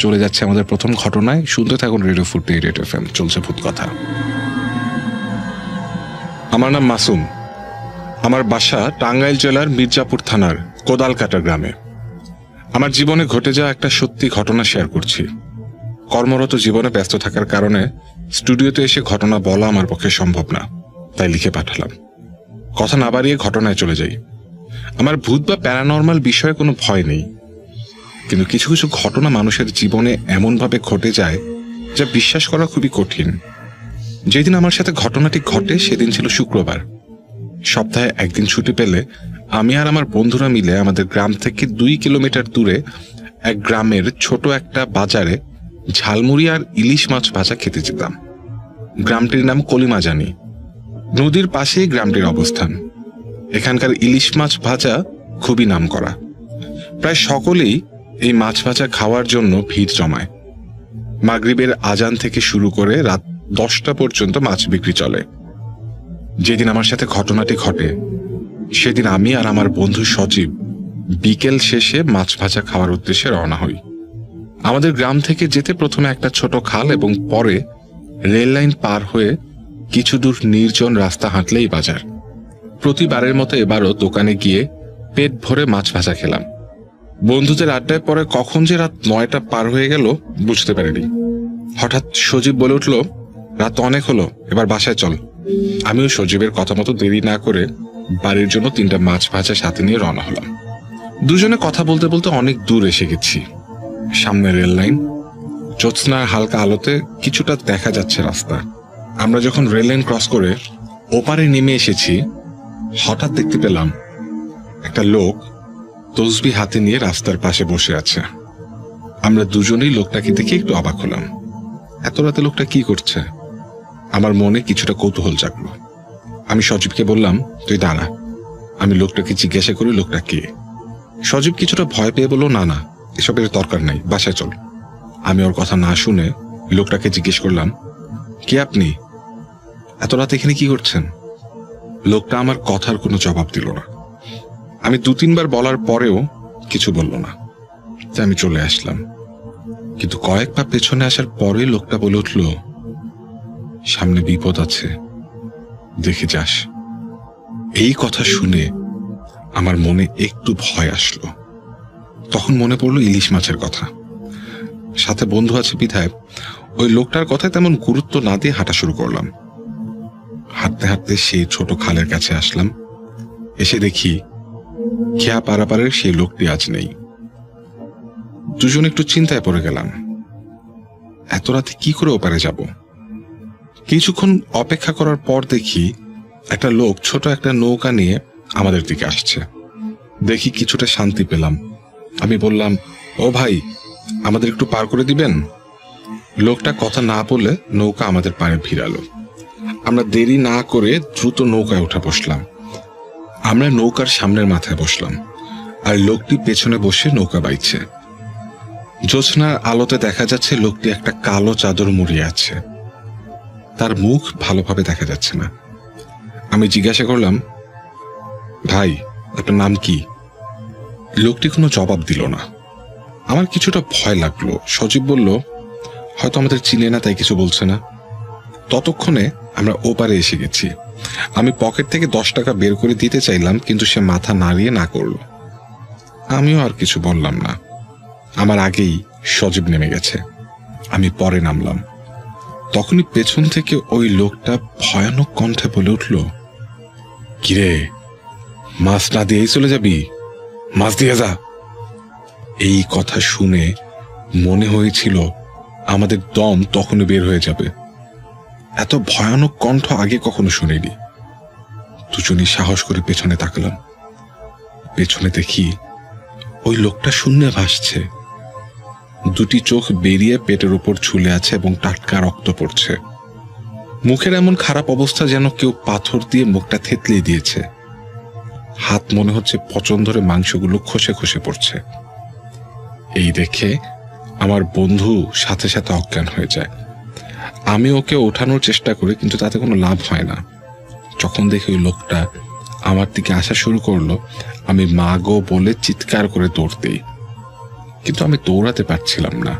চলে যাচ্ছে আমাদের প্রথম ঘটনায়। শুনতে থাকুন রেডিও 48 FM, চলছে ভূত কথা। আমার নাম মাসুম। আমার বাসা টাঙ্গাইল জেলার মির্জাপুর থানার কোদালকাটা গ্রামে। আমার জীবনে ঘটে যাওয়া একটা সত্যি ঘটনা শেয়ার করছি। কর্মরত জীবনে ব্যস্ত থাকার কারণে স্টুডিওতে এসে ঘটনা বলা আমার পক্ষে সম্ভব না, তাই লিখে পাঠালাম। কথা না বাড়িয়ে ঘটনায় চলে যাই। আমার ভূত বা প্যারানর্মাল বিষয়ে কোনো ভয় নেই, কিন্তু কিছু কিছু ঘটনা মানুষের জীবনে এমনভাবে ঘটে যায় যা বিশ্বাস করা খুবই কঠিন। যেদিন আমার সাথে ঘটনাটি ঘটে সেদিন ছিল শুক্রবার। সপ্তাহে একদিন ছুটি পেলে আমি আর আমার বন্ধুরা মিলে আমাদের গ্রাম থেকে 2 কিলোমিটার দূরে এক গ্রামের ছোট একটা বাজারে ঝালমুড়ি আর ইলিশ মাছ ভাজা খেতে যেতাম। গ্রামটির নাম কলিমাজানি। নদীর পাশেই গ্রামটির অবস্থান। এখানকার ইলিশ মাছ ভাজা খুবই নামকরা। প্রায় সকলেই এই মাছ ভাজা খাওয়ার জন্য ভিড় জমায়। মাগরিবের আজান থেকে শুরু করে রাত 10টা পর্যন্ত মাছ বিক্রি চলে। যেদিন আমার সাথে ঘটনাটি ঘটে সেদিন আমি আর আমার বন্ধু সজীব বিকেল শেষে মাছ ভাজা খাওয়ার উদ্দেশ্যে রওনা হই। আমাদের গ্রাম থেকে যেতে প্রথমে একটা ছোট খাল এবং পরে রেল লাইন পার হয়ে কিছু দূর নির্জন রাস্তা হাঁটলেই বাজার। প্রতিবারের মতো এবারও দোকানে গিয়ে পেট ভরে মাছ ভাজা খেলাম। বন্ধুদের আড্ডায় পরে কখন যে রাত 9টা পার হয়ে গেল বুঝতে পারিনি। হঠাৎ সজীব বলে উঠল, রাত অনেক হলো, এবার বাসায় চল। আমিও সজীবের কথা মতো দেরি না করে বাড়ির জন্য 3টা মাছ ভাজা সাথে নিয়ে রওনা হলাম। দুজনে কথা বলতে বলতে অনেক দূর এসে গেছি। সামনে রেল লাইন, জ্যোৎস্নার হালকা আলোতে কিছুটা দেখা যাচ্ছে রাস্তা। আমরা যখন রেল লাইন ক্রস করে ওপারে নেমে এসেছি, হঠাৎ দেখতে পেলাম একটা লোক তসবিহ হাতে নিয়ে রাস্তার পাশে বসে আছে। আমরা দুজনেই লোকটাকে দেখে একটু অবাক হলাম। এত রাতে লোকটা কি করছে? আমার মনে কিছুটা কৌতূহল জাগলো। আমি সজীবকে বললাম, তুই দাঁড়া, আমি লোকটাকে জিজ্ঞাসা করি লোকটা কে। সজীব কিছুটা ভয় পেয়ে বলল, না না, এসবের দরকার নাই, বাসায় চল। আমি ওর কথা না শুনে লোকটাকে জিজ্ঞেস করলাম, কে আপনি? এত রাত এখানে কি করছেন? লোকটা আমার কথার কোনো জবাব দিল না। আমি 2-3 বার বলার পরেও কিছু বলল না, তাই আমি চলে আসলাম। কিন্তু কয়েক পা পেছনে আসার পরে লোকটা বলে উঠল, সামনে বিপদ আছে, দেখে যাস। এই কথা শুনে আমার মনে একটু ভয় আসলো। তখন মনে পড়লো ইলিশ মাছের কথা। সাথে বন্ধু আছে বিধায় ওই লোকটার কথায় তেমন গুরুত্ব না দিয়ে হাঁটা শুরু করলাম। হাঁটতে হাঁটতে সেই ছোট খালের কাছে আসলাম। এসে দেখি খেয়া পারাপারের সেই লোকটি আজ নেই। দুজন একটু চিন্তায় পড়ে গেলাম, এত রাতে কি করে ওপারে যাব। কিছুক্ষণ অপেক্ষা করার পর দেখি একটা লোক ছোট একটা নৌকা নিয়ে আমাদের দিকে আসছে। দেখি কিছুটা শান্তি পেলাম। আমি বললাম, ও ভাই, আমাদের একটু পার করে দিবেন? লোকটা কথা না বলে নৌকা আমাদের পাড়ে ভিড়ালো। আমরা দেরি না করে দ্রুত নৌকায় উঠে বসলাম। আমরা নৌকার সামনের মাথায় বসলাম, আর লোকটি পেছনে বসে নৌকা বাইছে। জ্যোৎস্নার আলোতে দেখা যাচ্ছে লোকটি একটা কালো চাদর মুড়িয়ে আছে। তার মুখ ভালোভাবে দেখা যাচ্ছে না। আমি জিজ্ঞাসা করলাম, ভাই, আপনার নাম কি? লোকটি কোনো জবাব দিল না। আমার কিছুটা ভয় লাগলো। সজীব বলল, হয়তো আমাদের চিনে না তাই কিছু বলছে না। ততক্ষণে আমরা ওপারে এসে গেছি। আমি পকেট থেকে 10 টাকা বের করে দিতে চাইলাম, কিন্তু সে মাথা নাড়িয়ে না করল। আমিও আর কিছু বললাম না। আমার আগেই সজীব নেমে গেছে। আমি পরে নামলাম। তখনই পেছন থেকে ওই লোকটা ভয়ানক কণ্ঠে বলে উঠল, কিরে, মাছ না দিয়েই চলে যাবি? মাছ দিয়ে যা। এই কথা শুনে মনে হয়েছিল আমাদের দম তখনই বের হয়ে যাবে। এত ভয়ানক কণ্ঠ আগে কখনো শুনিনি। দুজনই সাহস করে পেছনে তাকালাম। পেছনে দেখি ওই লোকটা শূন্যে ভাসছে। 2টি চোখ বেরিয়ে পেটের উপর ঝুলে আছে এবং টাটকা রক্ত পড়ছে। মুখের এমন খারাপ অবস্থা যেন কেউ পাথর দিয়ে মুখটা থেতলিয়ে দিয়েছে। হাত মনে হচ্ছে পচন ধরে মাংসগুলো খসে খসে পড়ছে। এই দেখে আমার বন্ধু সাথে সাথে অজ্ঞান হয়ে যায়। আমি ওকে ওঠানোর চেষ্টা করি, কিন্তু তাতে কোনো লাভ হয় না। যখন দেখি ওই লোকটা আমার দিকে আসা শুরু করলো, আমি মা গো বলে চিৎকার করে দৌড় দিই, কিন্তু আমি দৌড়াতে পারছিলাম না।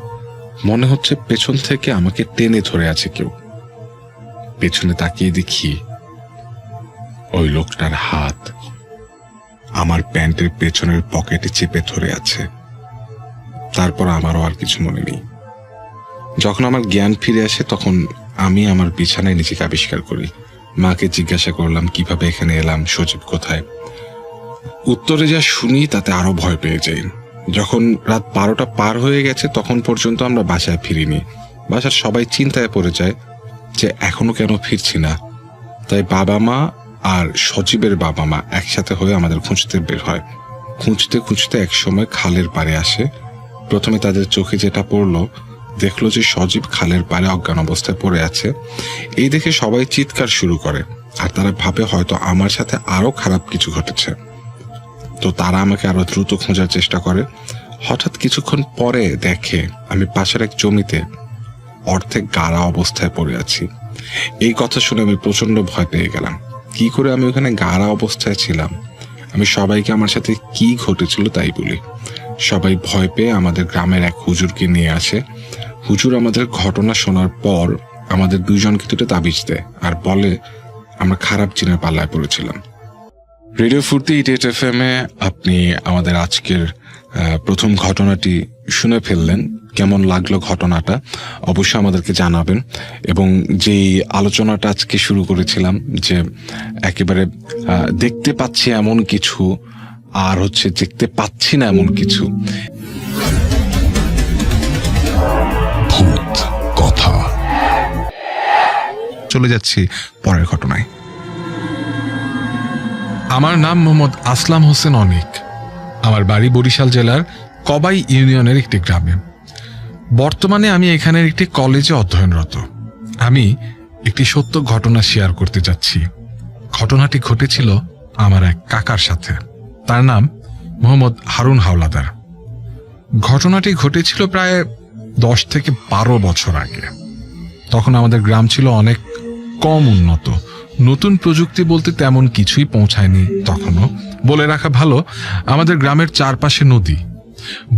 মনে হচ্ছে পেছন থেকে আমাকে টেনে ধরে আছে কেউ। পেছনে তাকিয়ে দেখি ওই লোকটার হাত আমার প্যান্টের পেছনের পকেটে চেপে ধরে আছে। তারপর আমারও আর কিছু মনে নেই। যখন আমার জ্ঞান ফিরে আসে তখন আমি আমার বিছানায় নিজেকে আবিষ্কার করি। মাকে জিজ্ঞাসা করলাম কিভাবে এখানে এলাম, সজীব কোথায়। উত্তরে যা শুনি তাতে আরো ভয় পেয়ে যাই। যখন রাত 12টা পার হয়ে গেছে তখন পর্যন্ত আমরা বাসায় ফিরিনি। বাসার সবাই চিন্তায় পড়ে যায় যে এখনো কেন ফিরছি না। তাই বাবা মা আর সজীবের বাবা মা একসাথে হয়ে আমাদের খুঁজতে বের হয়। খুঁজতে খুঁজতে একসময় খালের পাড়ে আসে। প্রথমে তাদের চোখে যেটা পড়লো, দেখলো যে সজীব খালের পাড়ে অজ্ঞান অবস্থায় পড়ে আছে। এই দেখে সবাই চিৎকার শুরু করে, আর তারা ভাবে হয়তো আমার সাথে আরো খারাপ কিছু ঘটেছে। তো তারা আমাকে আরো দ্রুত খোঁজার চেষ্টা করে। হঠাৎ কিছুক্ষণ পরে দেখে আমি পাশের এক জমিতে অর্ধেক গাড়া অবস্থায় পড়ে আছি। এই কথা শুনে আমি প্রচন্ড ভয় পেয়ে গেলাম। কি করে আমি ওখানে গাড়া অবস্থায় ছিলাম? আমি সবাইকে আমার সাথে কি ঘটেছিল তাই বলি। সবাই ভয় পেয়ে আমাদের গ্রামের এক হুজুরকে নিয়ে আসে। হুজুর আমাদের ঘটনা শোনার পর আমাদের দুইজনকে দুটো তাবিজ দেয় আর বলে আমরা খারাপ জিনের পাল্লায় পড়েছিলাম। রেডিও ফুর্তি 88 FM এ আপনি আমাদের আজকের প্রথম ঘটনাটি শুনে ফেললেন। কেমন লাগলো ঘটনাটা অবশ্যই আমাদেরকে জানাবেন। এবং যেই আলোচনাটা আজকে শুরু করেছিলাম যে একেবারে দেখতে পাচ্ছি এমন কিছু আর হচ্ছে দেখতে পাচ্ছি না এমন কিছু, ভূত কথা। চলে যাচ্ছি পরের ঘটনায়। আমার নাম মোহাম্মদ আসলাম হোসেন অনিক। আমার বাড়ি বরিশাল জেলার কবাই ইউনিয়নের একটি গ্রামে। বর্তমানে আমি এখানের একটি কলেজে অধ্যয়নরত। আমি একটি সত্য ঘটনা শেয়ার করতে যাচ্ছি। ঘটনাটি ঘটেছিল আমার এক কাকার সাথে। তার নাম মোহাম্মদ হারুন হাওলাদার। ঘটনাটি ঘটেছিল প্রায় 10 থেকে 12 বছর আগে। তখন আমাদের গ্রাম ছিল অনেক কম উন্নত। নতুন প্রযুক্তি বলতে তেমন কিছুই পৌঁছায়নি তখনও। বলে রাখা ভালো, আমাদের গ্রামের চারপাশে নদী।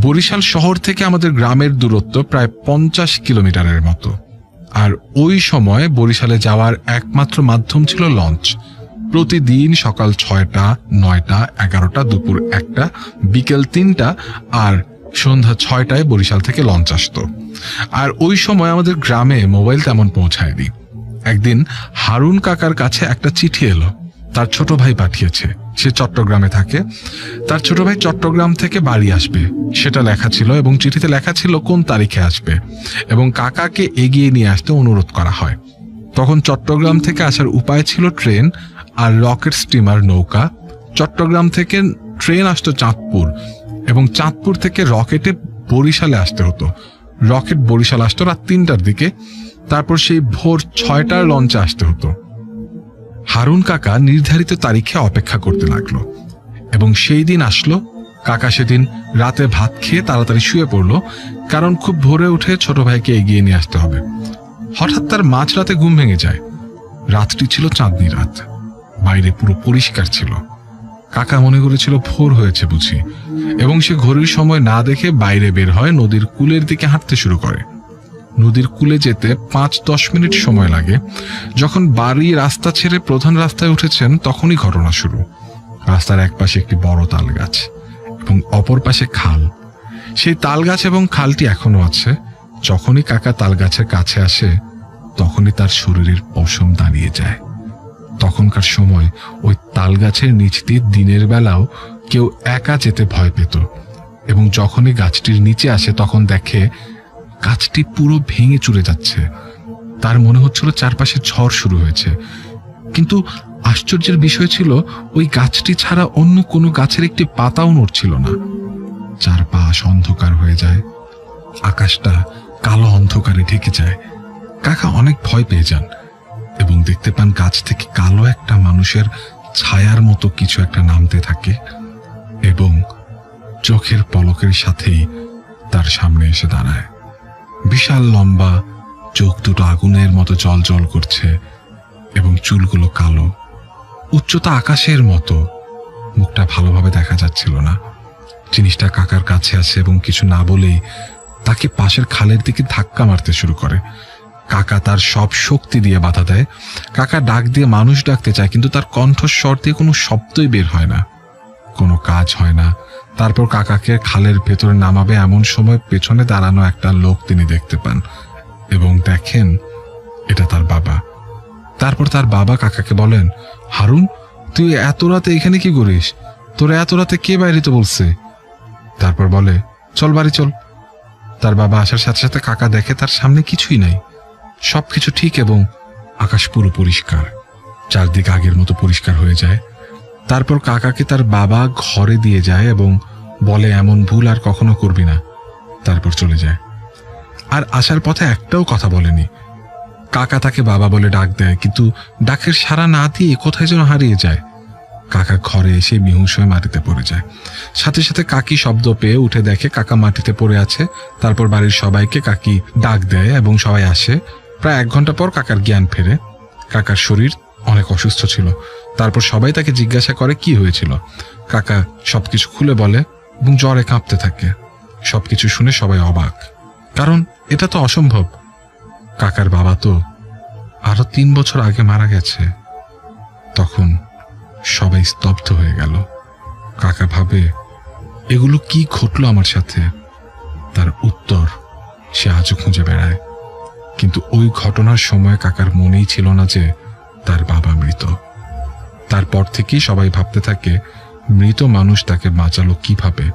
বরিশাল শহর থেকে আমাদের গ্রামের দূরত্ব প্রায় 50 কিলোমিটারের মতো। আর ওই সময় বরিশালে যাওয়ার একমাত্র মাধ্যম ছিল লঞ্চ। প্রতিদিন সকাল 6টা, 9টা, 11টা, দুপুর 1টা, বিকেল 3টা আর সন্ধ্যা 6টায় বরিশাল থেকে লঞ্চ আসতো। আর ওই সময় আমাদের গ্রামে মোবাইল তেমন পৌঁছায়নি। একদিন হারুন কাকার কাছে একটা চিঠি এলো। তার ছোট ভাই পাঠিয়েছে। সে চট্টগ্রামে থাকে। তার ছোট ভাই চট্টগ্রাম থেকে বাড়ি আসবে সেটা লেখা ছিল, এবং চিঠিতে লেখা ছিল কোন তারিখে আসবে এবং কাকাকে এগিয়ে নিয়ে আসতে অনুরোধ করা হয়। তখন চট্টগ্রাম থেকে আসার উপায় ছিল ট্রেন আর রকেট স্টিমার নৌকা। চট্টগ্রাম থেকে ট্রেন আসতো চাঁদপুর, এবং চাঁদপুর থেকে রকেটে বরিশালে আসতে হতো। রকেট বরিশাল আসতো রাত 3টার দিকে। তারপর সেই ভোর 6টার লঞ্চে আসতে হতো। হারুন কাকা নির্ধারিত তারিখে অপেক্ষা করতে লাগলো এবং সেই দিন আসলো। কাকা সেদিন রাতে ভাত খেয়ে তাড়াতাড়ি শুয়ে পড়লো, কারণ খুব ভোরে উঠে ছোট ভাইকে এগিয়ে নিয়ে আসতে হবে। হঠাৎ তার মাঝরাতে ঘুম ভেঙে যায়। রাতটি ছিল চাঁদনি রাত। বাইরে পুরো পরিষ্কার ছিল। কাকা মনে করেছিল ভোর হয়েছে বুঝি, এবং সে ঘড়ির সময় না দেখে বাইরে বের হয়, নদীর কূলের দিকে হাঁটতে শুরু করে। নদীর কূলে যেতে 5-10 মিনিট সময় লাগে। যখন বাড়ি রাস্তা ছেড়ে প্রধান রাস্তায় উঠেছেন তখনই ঘটনা শুরু। রাস্তার এক পাশে একটি বড় তাল গাছ এবং অপর পাশে খাল। সেই তাল গাছ এবং খালটি এখনো আছে। যখনই কাকা তাল গাছের কাছে আসে তখনই তার শরীরের পশম দাঁড়িয়ে যায়। তখনকার সময় ওই তাল গাছের নিচ দিয়ে দিনের বেলাও কেউ একা যেতে ভয় পেত, এবং যখনই গাছটির নিচে আসে তখন দেখে গাছটি পুরো ভেঙে চুরে যাচ্ছে। তার মনে হচ্ছিল চারপাশে ঝড় শুরু হয়েছে। কিন্তু আশ্চর্যের বিষয় ছিল ওই গাছটি ছাড়া অন্য কোনো গাছের একটি পাতাও নড়ছিল না। চারপাশ অন্ধকার হয়ে যায়। আকাশটা কালো অন্ধকারে ঢেকে যায়। কাকা অনেক ভয় পেয়ে যান এবং দেখতে পান গাছ থেকে কালো একটা মানুষের ছায়ার মতো কিছু একটা নামতে থাকে, এবং চোখের পলকের সাথেই তার সামনে এসে দাঁড়ায়। বিশাল লম্বা, চোখ দুটো আগুনের মতো জ্বলজ্বল করছে এবং চুলগুলো কালো, উচ্চতা আকাশের মতো। মুখটা ভালোভাবে দেখা যাচ্ছিল না। জিনিসটা কাকার কাছে আসে এবং কিছু না বলেই তাকে পাশের খালের দিকে ধাক্কা মারতে শুরু করে। কাকা তার সব শক্তি দিয়ে বাধা দেয়। কাকা ডাক দিয়ে মানুষ ডাকতে চায়, কিন্তু তার কণ্ঠস্বর দিয়ে কোনো শব্দই বের হয় না, কোনো কাজ হয় না। তারপর কাকাকে খালের ভেতরে নামাবে এমন সময় পেছনে দাঁড়ানো একটা লোক তিনি দেখতে পান এবং দেখেন এটা তার বাবা। তারপর তার বাবা কাকাকে বলেন, হারুন, তুই এত রাতে এখানে কি করিস? তোর এত রাতে কে বাইরে তো বলছে? তারপর বলে, চল বাড়ি চল। তার বাবা আসার সাথে সাথে কাকা দেখে তার সামনে কিছুই নাই, সবকিছু ঠিক এবং আকাশ পুরো পরিষ্কার, চারদিক আগের মতো পরিষ্কার হয়ে যায়। তারপর কাকাকে তার বাবা ঘরে দিয়ে যায় এবং বলে, এমন ভুল আর কখনো করবি না। তারপর চলে যায়। আর আসার পথে একটাও কথা বলেনি। কাকা তাকে বাবা বলে ডাক দেয়, কিন্তু ডাকের সাড়া না দিয়ে কোথায় যেন হারিয়ে যায়। কাকা ঘরে এসে বেহুশ হয়ে মাটিতে পড়ে যায়। সাথে সাথে কাকি শব্দ পেয়ে উঠে দেখে কাকা মাটিতে পড়ে আছে। তারপর বাড়ির সবাইকে কাকি ডাক দেয় এবং সবাই আসে। প্রায় 1 ঘন্টা পর কাকার জ্ঞান ফেরে। কাকার শরীর অনেক অসুস্থ ছিল। তারপর সবাই তাকে জিজ্ঞাসা করে কি হয়েছিল। কাকা সবকিছু খুলে বলে এবং জ্বরে কাঁপতে থাকে। সবকিছু শুনে সবাই অবাক, কারণ এটা তো অসম্ভব। কাকার বাবা তো আরো 3 বছর আগে মারা গেছে। তখন সবাই স্তব্ধ হয়ে গেল। কাকা ভাবে, এগুলো কি ঘটলো আমার সাথে? তার উত্তর সে আজও খুঁজে বেড়ায়, কিন্তু ওই ঘটনার সময় কাকার মনেই ছিল না যে তার বাবা মৃত। তারপর থেকেই সবাই ভাবতে থাকে, মৃত মানুষ তাকে বাঁচালো কিভাবে?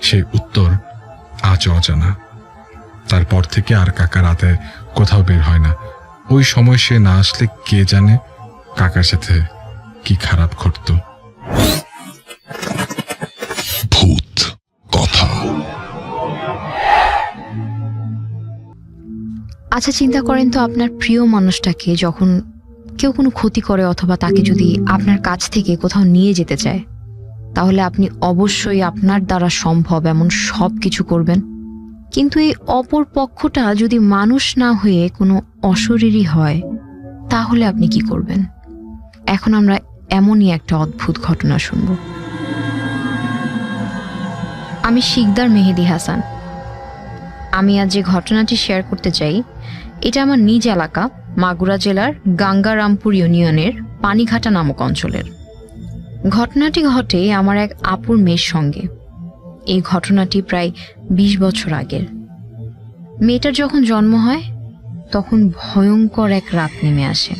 সেই উত্তর আজও অজানা। তারপর থেকে আর কাকা রাতে কোথাও বের হয় না। ওই সময় সে না আসলে কে জানে কাকার সাথে কি খারাপ ঘটতো। ভূত কথা। আচ্ছা, চিন্তা করেন তো, আপনার প্রিয় মানুষটাকে যখন কেউ কোনো ক্ষতি করে অথবা তাকে যদি আপনার কাছ থেকে কোথাও নিয়ে যেতে চায়, তাহলে আপনি অবশ্যই আপনার দ্বারা সম্ভব এমন সব কিছু করবেন। কিন্তু এই অপর পক্ষটা যদি মানুষ না হয়ে কোনো অশরীরী হয়, তাহলে আপনি কি করবেন? এখন আমরা এমনই একটা অদ্ভুত ঘটনা শুনব। আমি শিকদার মেহেদি হাসান। আমি আজ যে ঘটনাটি শেয়ার করতে চাই, এটা আমার নিজ এলাকা মাগুরা জেলার গাঙ্গারামপুর ইউনিয়নের পানিঘাটা নামক অঞ্চলের। ঘটনাটি ঘটে আমার এক আপুর মেয়ের সঙ্গে। এই ঘটনাটি প্রায় 20 বছর আগের। মেয়েটার যখন জন্ম হয় তখন ভয়ঙ্কর এক রাত নেমে আসে।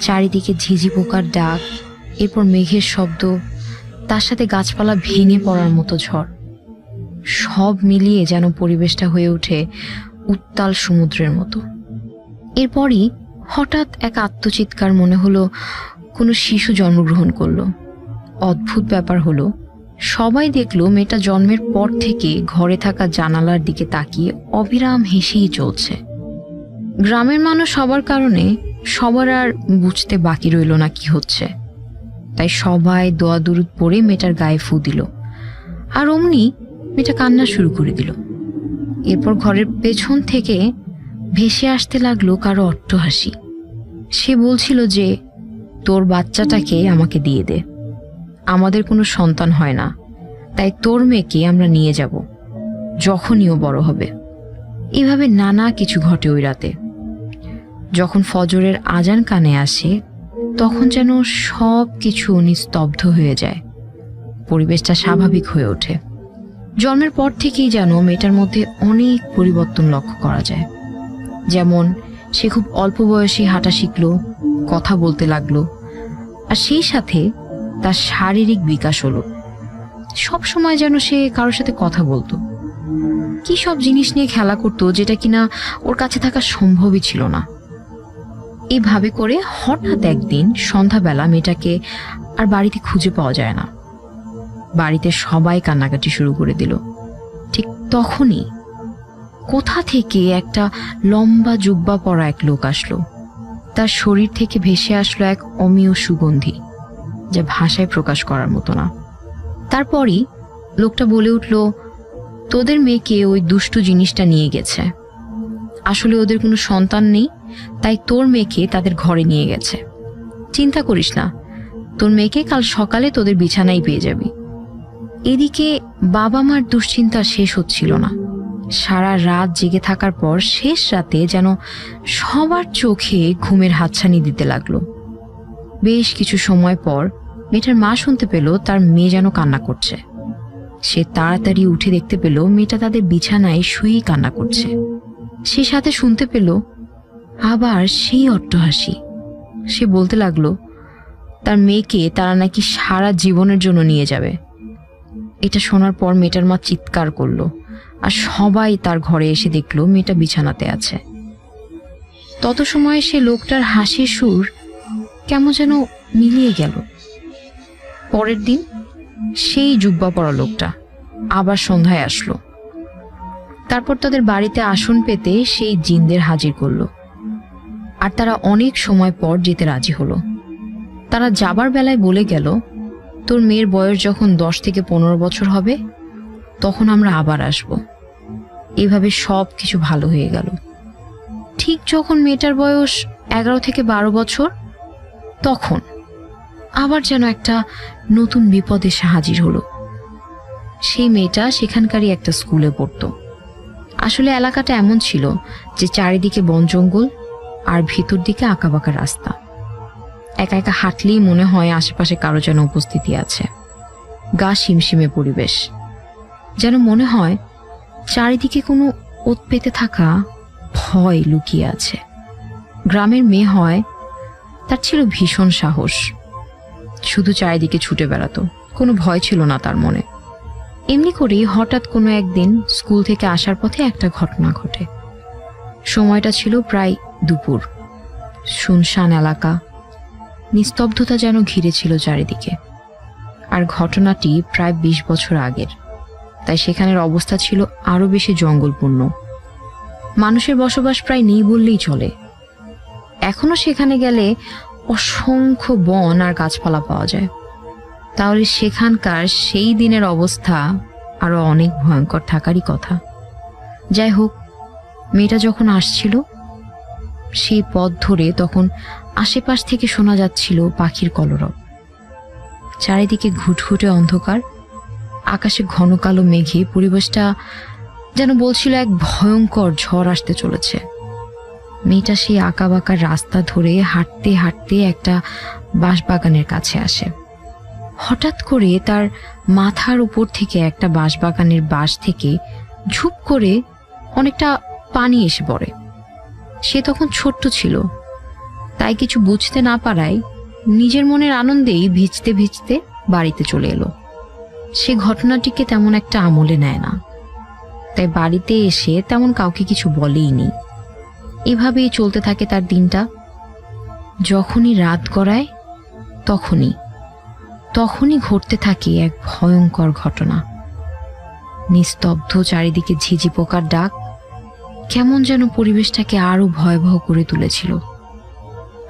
চারিদিকে ঝিঝি পোকার ডাক, এরপর মেঘের শব্দ, তার সাথে গাছপালা ভেঙে পড়ার মতো ঝড়। সব মিলিয়ে যেন পরিবেশটা হয়ে ওঠে উত্তাল সমুদ্রের মতো। এরপরই হঠাৎ এক আত্মচিৎকার, মনে হলো কোনো শিশু জন্মগ্রহণ করলো। অদ্ভুত ব্যাপার হলো, সবাই দেখলো মেয়েটা জন্মের পর থেকে ঘরে থাকা জানালার দিকে তাকিয়ে অবিরাম হেসেই চলছে। গ্রামের মানুষ সবার কারণে সবার আর বুঝতে বাকি রইল না কি হচ্ছে। তাই সবাই দোয়া দুরুদ পড়ে মেয়েটার গায়ে ফু দিল, আর অমনি মেয়েটা কান্না শুরু করে দিল। এরপর ঘরের পেছন থেকে ভেসে আসতে লাগলো কারো অট্টহাসি। সে বলছিল যে, তোর বাচ্চাটাকে আমাকে দিয়ে দে, আমাদের কোনো সন্তান হয় না, তাই তোর মেয়েকে আমরা নিয়ে যাব যখনই ও বড় হবে। এভাবে নানা কিছু ঘটে ওই রাতে। যখন ফজরের আজান কানে আসে, তখন যেন সব কিছু নিস্তব্ধ হয়ে যায়, পরিবেশটা স্বাভাবিক হয়ে ওঠে। জন্মের পর থেকেই যেন মেয়েটার মধ্যে অনেক পরিবর্তন লক্ষ্য করা যায়। যেমন সে খুব অল্প বয়সে হাঁটা শিখলো, কথা বলতে লাগলো, আর সেই সাথে তার শারীরিক বিকাশ হলো। সব সময় যেন সে কারোর সাথে কথা বলতো, কি সব জিনিস নিয়ে খেলা করতো যেটা কিনা ওর কাছে থাকা সম্ভবই ছিল না। এইভাবে করে হঠাৎ একদিন সন্ধ্যাবেলা মেয়েটাকে আর বাড়িতে খুঁজে পাওয়া যায় না। বাড়িতে সবাই কান্নাকাটি শুরু করে দিল। ঠিক তখনই কোথা থেকে একটা লম্বা জুব্বা পরা এক লোক আসলো। তার শরীর থেকে ভেসে আসলো এক অমীয় সুগন্ধি, যা ভাষায় প্রকাশ করার মতো না। তারপরই লোকটা বলে উঠল, তোদের মেয়েকে ওই দুষ্টু জিনিসটা নিয়ে গেছে। আসলে ওদের কোনো সন্তান নেই, তাই তোর মেয়েকে তাদের ঘরে নিয়ে গেছে। চিন্তা করিস না, তোর মেয়েকে কাল সকালে তোদের বিছানায় পেয়ে যাবি। এদিকে বাবা মার দুশ্চিন্তা শেষ হচ্ছিল না। সারা রাত জেগে থাকার পর শেষ রাতে যেন সবার চোখে ঘুমের হাতছানি দিতে লাগলো। বেশ কিছু সময় পর মেয়েটার মা শুনতে পেল তার মেয়ে যেন কান্না করছে। সে তাড়াতাড়ি উঠে দেখতে পেল মেয়েটা তাদের বিছানায় শুয়েই কান্না করছে। সে সাথে শুনতে পেল আবার সেই অট্টহাসি। সে বলতে লাগলো তার মেয়েকে তারা নাকি সারা জীবনের জন্য নিয়ে যাবে। এটা শোনার পর মেয়েটার মা চিৎকার করলো, আর সবাই তার ঘরে এসে দেখলো মেয়েটা বিছানাতে আছে। তত সময়ে সে লোকটার হাসির সুর কেমন যেন মিলিয়ে গেল। পরের দিন সেই জুব্বা পরা লোকটা আবার সন্ধ্যায় আসলো। তারপর তাদের বাড়িতে আসন পেতে সেই জিনদের হাজির করলো, আর তারা অনেক সময় পর যেতে রাজি হলো। তারা যাবার বেলায় বলে গেল, তোর মেয়ের বয়স যখন 10 থেকে 15 বছর হবে তখন আমরা আবার আসব। এভাবে সব কিছু ভালো হয়ে গেল। ঠিক যখন মেয়েটার বয়স 11 থেকে 12 বছর তখন আবার যেন একটা নতুন বিপদ এসে হাজির হলো। সেই মেয়েটা সেখানকারই একটা স্কুলে পড়তো। আসলে এলাকাটা এমন ছিল যে চারিদিকে বন জঙ্গল আর ভিতর দিকে আঁকাবাঁকা রাস্তা। একা একা হাঁটলেই মনে হয় আশেপাশে কারো যেন উপস্থিতি আছে। গা শিমশিমে পরিবেশ, যেন মনে হয় চারিদিকে কোনো ওত পেতে থাকা ভয় লুকিয়ে আছে। গ্রামের মেয়ে হয়, তার ছিল ভীষণ সাহস। শুধু চারিদিকে ছুটে বেড়াতো, কোনো ভয় ছিল না তার মনে। এমনি করেই হঠাৎ কোনো একদিন স্কুল থেকে আসার পথে একটা ঘটনা ঘটে। সময়টা ছিল প্রায় দুপুর। শুনশান এলাকা, নিস্তব্ধতা যেন ঘিরে ছিল চারিদিকে। আর ঘটনাটি প্রায় 20 বছর আগের, তাই সেখানের অবস্থা ছিল আরো বেশি জঙ্গলপূর্ণ। মানুষের বসবাস প্রায় নেই বললেই চলে। এখনো সেখানে গেলে অসংখ্য বন আর গাছপালা পাওয়া যায়। তাহলে সেখানকার সেই দিনের অবস্থা আরো অনেক ভয়ঙ্কর থাকারই কথা। যাই হোক, মেয়েটা যখন আসছিল সেই পথ ধরে তখন আশেপাশ থেকে শোনা যাচ্ছিল পাখির কলরব। চারিদিকে ঘুটঘুটে অন্ধকার, আকাশে ঘন কালো মেঘে পরিবেশটা যেন বলছিল এক ভয়ঙ্কর ঝড় আসতে চলেছে। মেয়েটা সেই আঁকাবাঁকা রাস্তা ধরে হাঁটতে হাঁটতে একটা বাঁশবাগানের কাছে আসে। হঠাৎ করে তার মাথার উপর থেকে একটা বাঁশবাগানের বাঁশ থেকে ঝুপ করে অনেকটা পানি এসে পড়ে। সে তখন ছোট্ট ছিল, তাই কিছু বুঝতে না পারায় নিজের মনের আনন্দেই ভিজতে ভিজতে বাড়িতে চলে এলো। সে ঘটনাটিকে তেমন একটা আমলে নেয় না, তাই বাড়িতে এসে তেমন কাউকে কিছু বলেইনি। এভাবেই চলতে থাকে তার দিনটা। যখনই রাত গড়ায় তখনই ঘটতে থাকে এক ভয়ঙ্কর ঘটনা। নিস্তব্ধ চারিদিকে ঝিঝি পোকার ডাক কেমন যেন পরিবেশটাকে আরো ভয়াবহ করে তুলেছিল।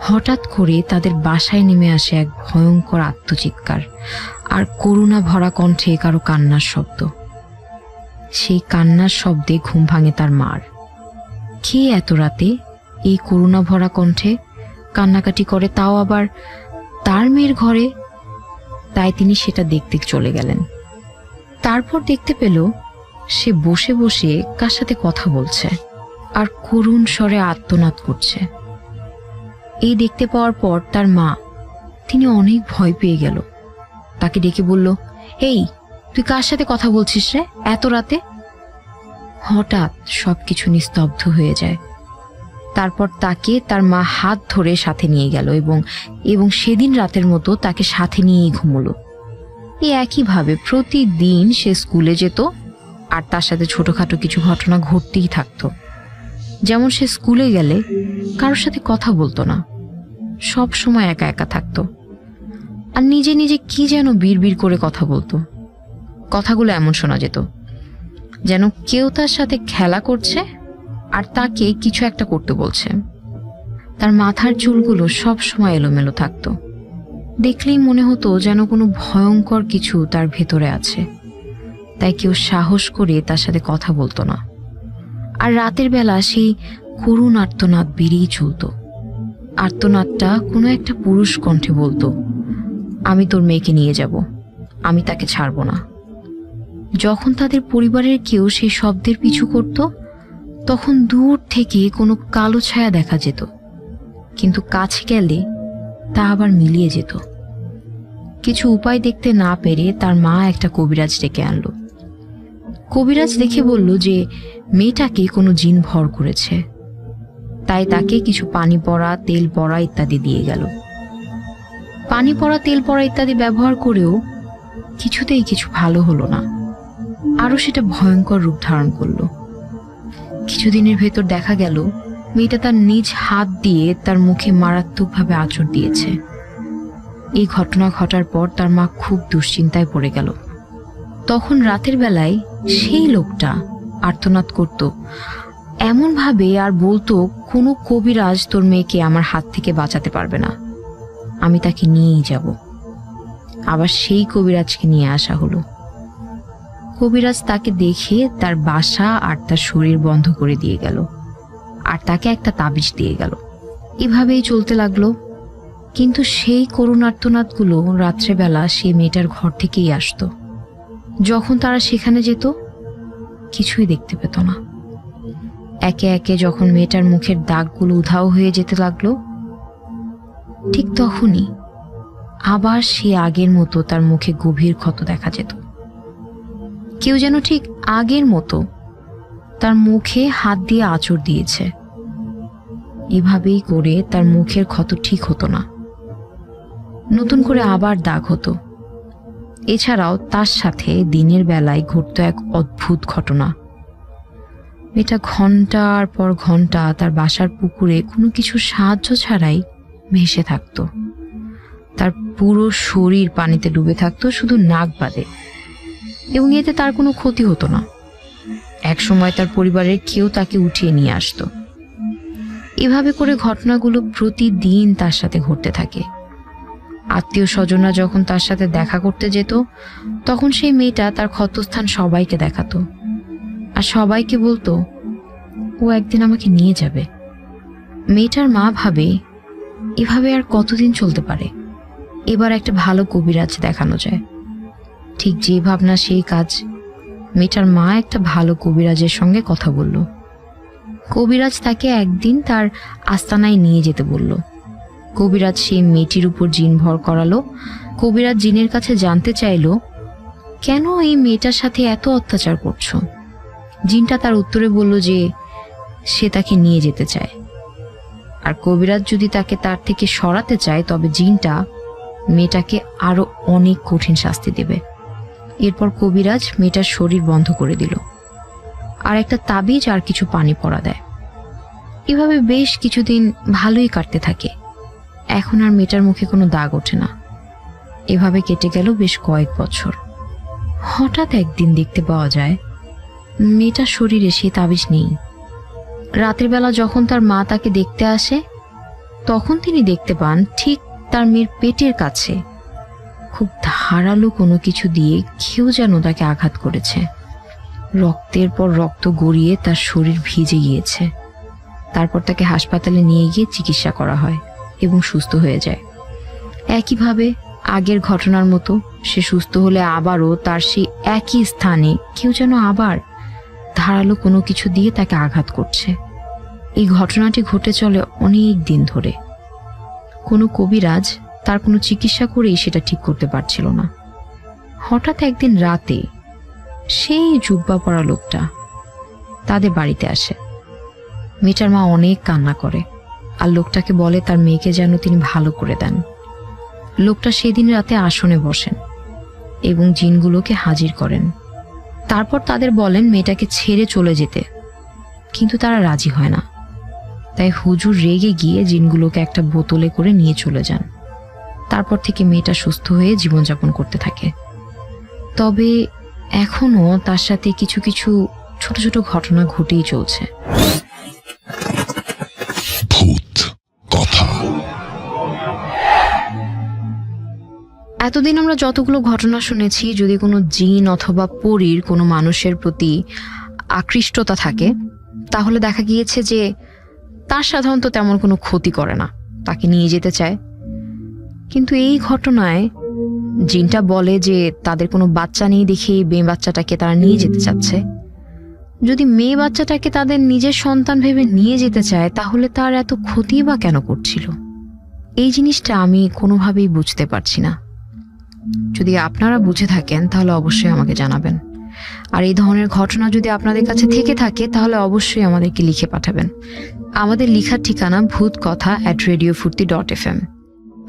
হঠাৎ করে তাদের বাসায় নেমে আসে এক ভয়ঙ্কর আত্মচিৎকার, আর করুণা ভরা কণ্ঠে কারো কান্নার শব্দ। সেই কান্নার শব্দে ঘুম ভাঙে তার মার। কে এত রাতে এই করুণা ভরা কণ্ঠে কান্নাকাটি করে, তাও আবার তার মেয়ের ঘরে? তাই তিনি সেটা দেখতে চলে গেলেন। তারপর দেখতে পেল সে বসে বসে কার সাথে কথা বলছে আর করুণ স্বরে আর্তনাদ করছে। এই দেখতে পাওয়ার পর তার মা, তিনি অনেক ভয় পেয়ে গেল। তাকে ডেকে বলল, এই তুই কার সাথে কথা বলছিস রে এত রাতে? হঠাৎ সবকিছু নিস্তব্ধ হয়ে যায়। তারপর তাকে তার মা হাত ধরে সাথে নিয়ে গেল এবং সেদিন রাতের মতো তাকে সাথে নিয়েই ঘুমোলো। এই একইভাবে প্রতিদিন সে স্কুলে যেত, আর তার সাথে ছোটখাটো কিছু ঘটনা ঘটতেই থাকতো। যেমন সে স্কুলে গেলে কারোর সাথে কথা বলতো না, সব সময় একা একা থাকতো, আর নিজে নিজে কি যেন বিড়বিড় করে কথা বলতো। কথাগুলো এমন শোনা যেত যেন কেউ তার সাথে খেলা করছে আর তাকে কিছু একটা করতে বলছে। তার মাথার চুলগুলো সব সময় এলোমেলো থাকতো। দেখলেই মনে হতো যেন কোনো ভয়ঙ্কর কিছু তার ভেতরে আছে, তাই কেউ সাহস করে তার সাথে কথা বলতো না। আর রাতের বেলা সেই করুণ আর্তনাদ বেরিয়ে চলত। আর্তনাদটা কোনো একটা পুরুষ কণ্ঠে বলতো, আমি তোর মেয়েকে নিয়ে যাব, আমি তাকে ছাড়ব না। যখন তাদের পরিবারের কেউ সেই শব্দের পিছু করত, তখন দূর থেকে কোনো কালো ছায়া দেখা যেত, কিন্তু কাছে গেলে তা আবার মিলিয়ে যেত। কিছু উপায় দেখতে না পেরে তার মা একটা কবিরাজ ডেকে আনলো। কবিরাজ দেখে বলল যে মেয়েটাকে কোনো জিন ভর করেছে, তাই তাকে কিছু পানি পড়া, তেল পড়া ইত্যাদি দিয়ে গেল। পানি পড়া, তেল পড়া ইত্যাদি ব্যবহার করেও কিছুতেই কিছু ভালো হলো না, আরো সেটা ভয়ঙ্কর রূপ ধারণ করলো। কিছুদিনের ভেতর দেখা গেল মেয়েটা তার নিজ হাত দিয়ে তার মুখে মারাত্মকভাবে আঁচড় দিয়েছে। এই ঘটনা ঘটার পর তার মা খুব দুশ্চিন্তায় পড়ে গেল। তখন রাতের বেলায় সেই লোকটা আর্তনাদ করত এমন ভাবে আর বলতো, কোনো কবিরাজ তোর মেয়েকে আমার হাত থেকে বাঁচাতে পারবে না, আমি তাকে নিয়েই যাব। আবার সেই কবিরাজকে নিয়ে আসা হলো। কবিরাজ তাকে দেখে তার বাসা আর তার শরীর বন্ধ করে দিয়ে গেল, আর তাকে একটা তাবিজ দিয়ে গেল। এভাবেই চলতে লাগলো। কিন্তু সেই করুণ আর্তনাদগুলো রাত্রেবেলা সেই মেয়েটার ঘর থেকেই আসতো। যখন তারা সেখানে যেত, কিছুই দেখতে পেত না। একে একে যখন মেয়েটার মুখের দাগগুলো উধাও হয়ে যেতে লাগলো, ঠিক তখনই আবার সে আগের মতো তার মুখে গভীর ক্ষত দেখা যেত। কেউ যেন ঠিক আগের মতো তার মুখে হাত দিয়ে আঁচড় দিয়েছে। এভাবেই করে তার মুখের ক্ষত ঠিক হতো না, নতুন করে আবার দাগ হতো। এছাড়াও তার সাথে দিনের বেলায় ঘটতো এক অদ্ভুত ঘটনা। মেয়েটা ঘন্টার পর ঘন্টা তার বাসার পুকুরে কোনো কিছু সাহায্য ছাড়াই ভেসে থাকতো। তার পুরো শরীর পানিতে ডুবে থাকতো, শুধু নাক বাদে, এবং এতে তার কোনো ক্ষতি হতো না। এক সময় তার পরিবারের কেউ তাকে উঠিয়ে নিয়ে আসতো। এভাবে করে ঘটনাগুলো প্রতিদিন তার সাথে ঘটতে থাকে। আত্মীয় স্বজনরা যখন তার সাথে দেখা করতে যেত, তখন সেই মেয়েটা তার ক্ষতস্থান সবাইকে দেখাতো, আর সবাইকে বলতো ও একদিন আমাকে নিয়ে যাবে। মেয়েটার মা ভাবে এভাবে আর কতদিন চলতে পারে, এবার একটা ভালো কবিরাজ দেখানো যায়। ঠিক যে ভাবনা সেই কাজ। মেয়েটার মা একটা ভালো কবিরাজের সঙ্গে কথা বলল। কবিরাজ তাকে একদিন তার আস্তানায় নিয়ে যেতে বলল। কবিরাজ সেই মেয়েটির উপর জিন ভর করালো। কবিরাজ জিনের কাছে জানতে চাইল, কেন এই মেয়েটার সাথে এত অত্যাচার করছো? জিনটা তার উত্তরে বলল যে সে তাকে নিয়ে যেতে চায়, আর কবিরাজ যদি তাকে তার থেকে সরাতে চায়, তবে জিনটা মেয়েটাকে আরো অনেক কঠিন শাস্তি দেবে। এরপর কবিরাজ মেয়েটার শরীর বন্ধ করে দিল, আর একটা তাবিজ আর কিছু পানি পড়া দেয়। এভাবে বেশ কিছুদিন ভালোই কাটতে থাকে। এখন আর মেয়েটার মুখে কোনো দাগ ওঠে না। এভাবে কেটে গেল বেশ কয়েক বছর। হঠাৎ একদিন দেখতে পাওয়া যায় মেয়েটার শরীরে সেই তাবিজ নেই। রাতের বেলা যখন তার মা তাকে দেখতে আসে, তখন তিনি দেখতে পান ঠিক তার মেয়ের পেটের কাছে খুব ধারালো কোনো কিছু দিয়ে কেউ যেন তাকে আঘাত করেছে। রক্তের পর রক্ত গড়িয়ে তার শরীর ভিজে গিয়েছে। তারপর তাকে হাসপাতালে নিয়ে গিয়ে চিকিৎসা করা হয় এবং সুস্থ হয়ে যায়। একইভাবে আগের ঘটনার মতো সে সুস্থ হলে আবারও তার সেই একই স্থানে কেউ যেন আবার ধারালো কোনো কিছু দিয়ে তাকে আঘাত করছে। এই ঘটনাটি ঘটে চলে অনেক দিন ধরে। কোনো কবিরাজ তার কোনো চিকিৎসা করেই সেটা ঠিক করতে পারছিল না। হঠাৎ একদিন রাতে সেই জুব্বা পরা লোকটা তাদের বাড়িতে আসে। মেয়েটার মা অনেক কান্না করে, আর লোকটাকে বলে তার মেয়েকে যেন তিনি ভালো করে দেন। লোকটা সেদিন রাতে আসনে বসেন এবং জিনগুলোকে হাজির করেন। তারপর তাদের বলেন মেয়েটাকে ছেড়ে চলে যেতে, কিন্তু তারা রাজি হয় না। তাই হুজুর রেগে গিয়ে জিনগুলোকে একটা বোতলে করে নিয়ে চলে যান। তারপর থেকে মেয়েটা সুস্থ হয়ে জীবনযাপন করতে থাকে। তবে এখনো তার সাথে কিছু কিছু ছোট ছোট ঘটনা ঘটেই চলছে। ভূত কথা। এতদিন আমরা যতগুলো ঘটনা শুনেছি, যদি কোনো জিন অথবা পরীর কোনো মানুষের প্রতি আকৃষ্টতা থাকে, তাহলে দেখা গিয়েছে যে তার সাধারণত তেমন কোনো ক্ষতি করে না, তাকে নিয়ে যেতে চায়। কিন্তু এই ঘটনায় জিনটা বলে যে তাদের কোনো বাচ্চা নেই দেখে মেয়ে বাচ্চাটাকে তারা নিয়ে যেতে চাচ্ছে। যদি মেয়ে বাচ্চাটাকে তাদের নিজের সন্তান ভেবে নিয়ে যেতে চায় তাহলে তার এত ক্ষতি বা কেন করছিল? এই জিনিসটা আমি কোনোভাবেই বুঝতে পারছি না। যদি আপনারা বুঝে থাকেন তাহলে অবশ্যই আমাকে জানাবেন। আর এই ধরনের ঘটনা যদি আপনাদের কাছে থেকে থাকে তাহলে অবশ্যই আমাদেরকে লিখে পাঠাবেন। আমাদের লিখার ঠিকানা bhutkotha@radiofurti.fm।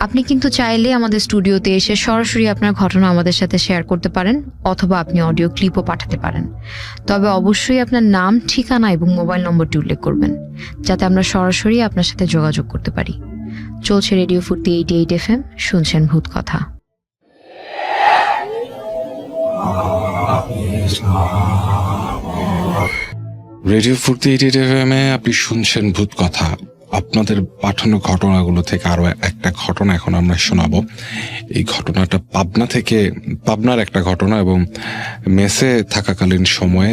আপনি কিন্তু চাইলে আমাদের স্টুডিওতে এসে সরাসরি আপনার ঘটনা আমাদের সাথে শেয়ার করতে পারেন, অথবা আপনি অডিও ক্লিপও পাঠাতে পারেন। তবে অবশ্যই আপনার নাম, ঠিকানা এবং মোবাইল নম্বরটি উল্লেখ করবেন, যাতে আমরা সরাসরি আপনার সাথে যোগাযোগ করতে পারি। চলছে রেডিও ফুর্তি 88 FM, শুনছেন ভূত কথা। রেডিও ফুর্তি 88 FM এ আপনি শুনছেন ভূত কথা। আপনাদের পাঠানো ঘটনাগুলো থেকে আরো একটা ঘটনা এখন আমরা শোনাবো। এই ঘটনাটা পাবনার একটা ঘটনা, এবং মেসে থাকাকালীন সময়ে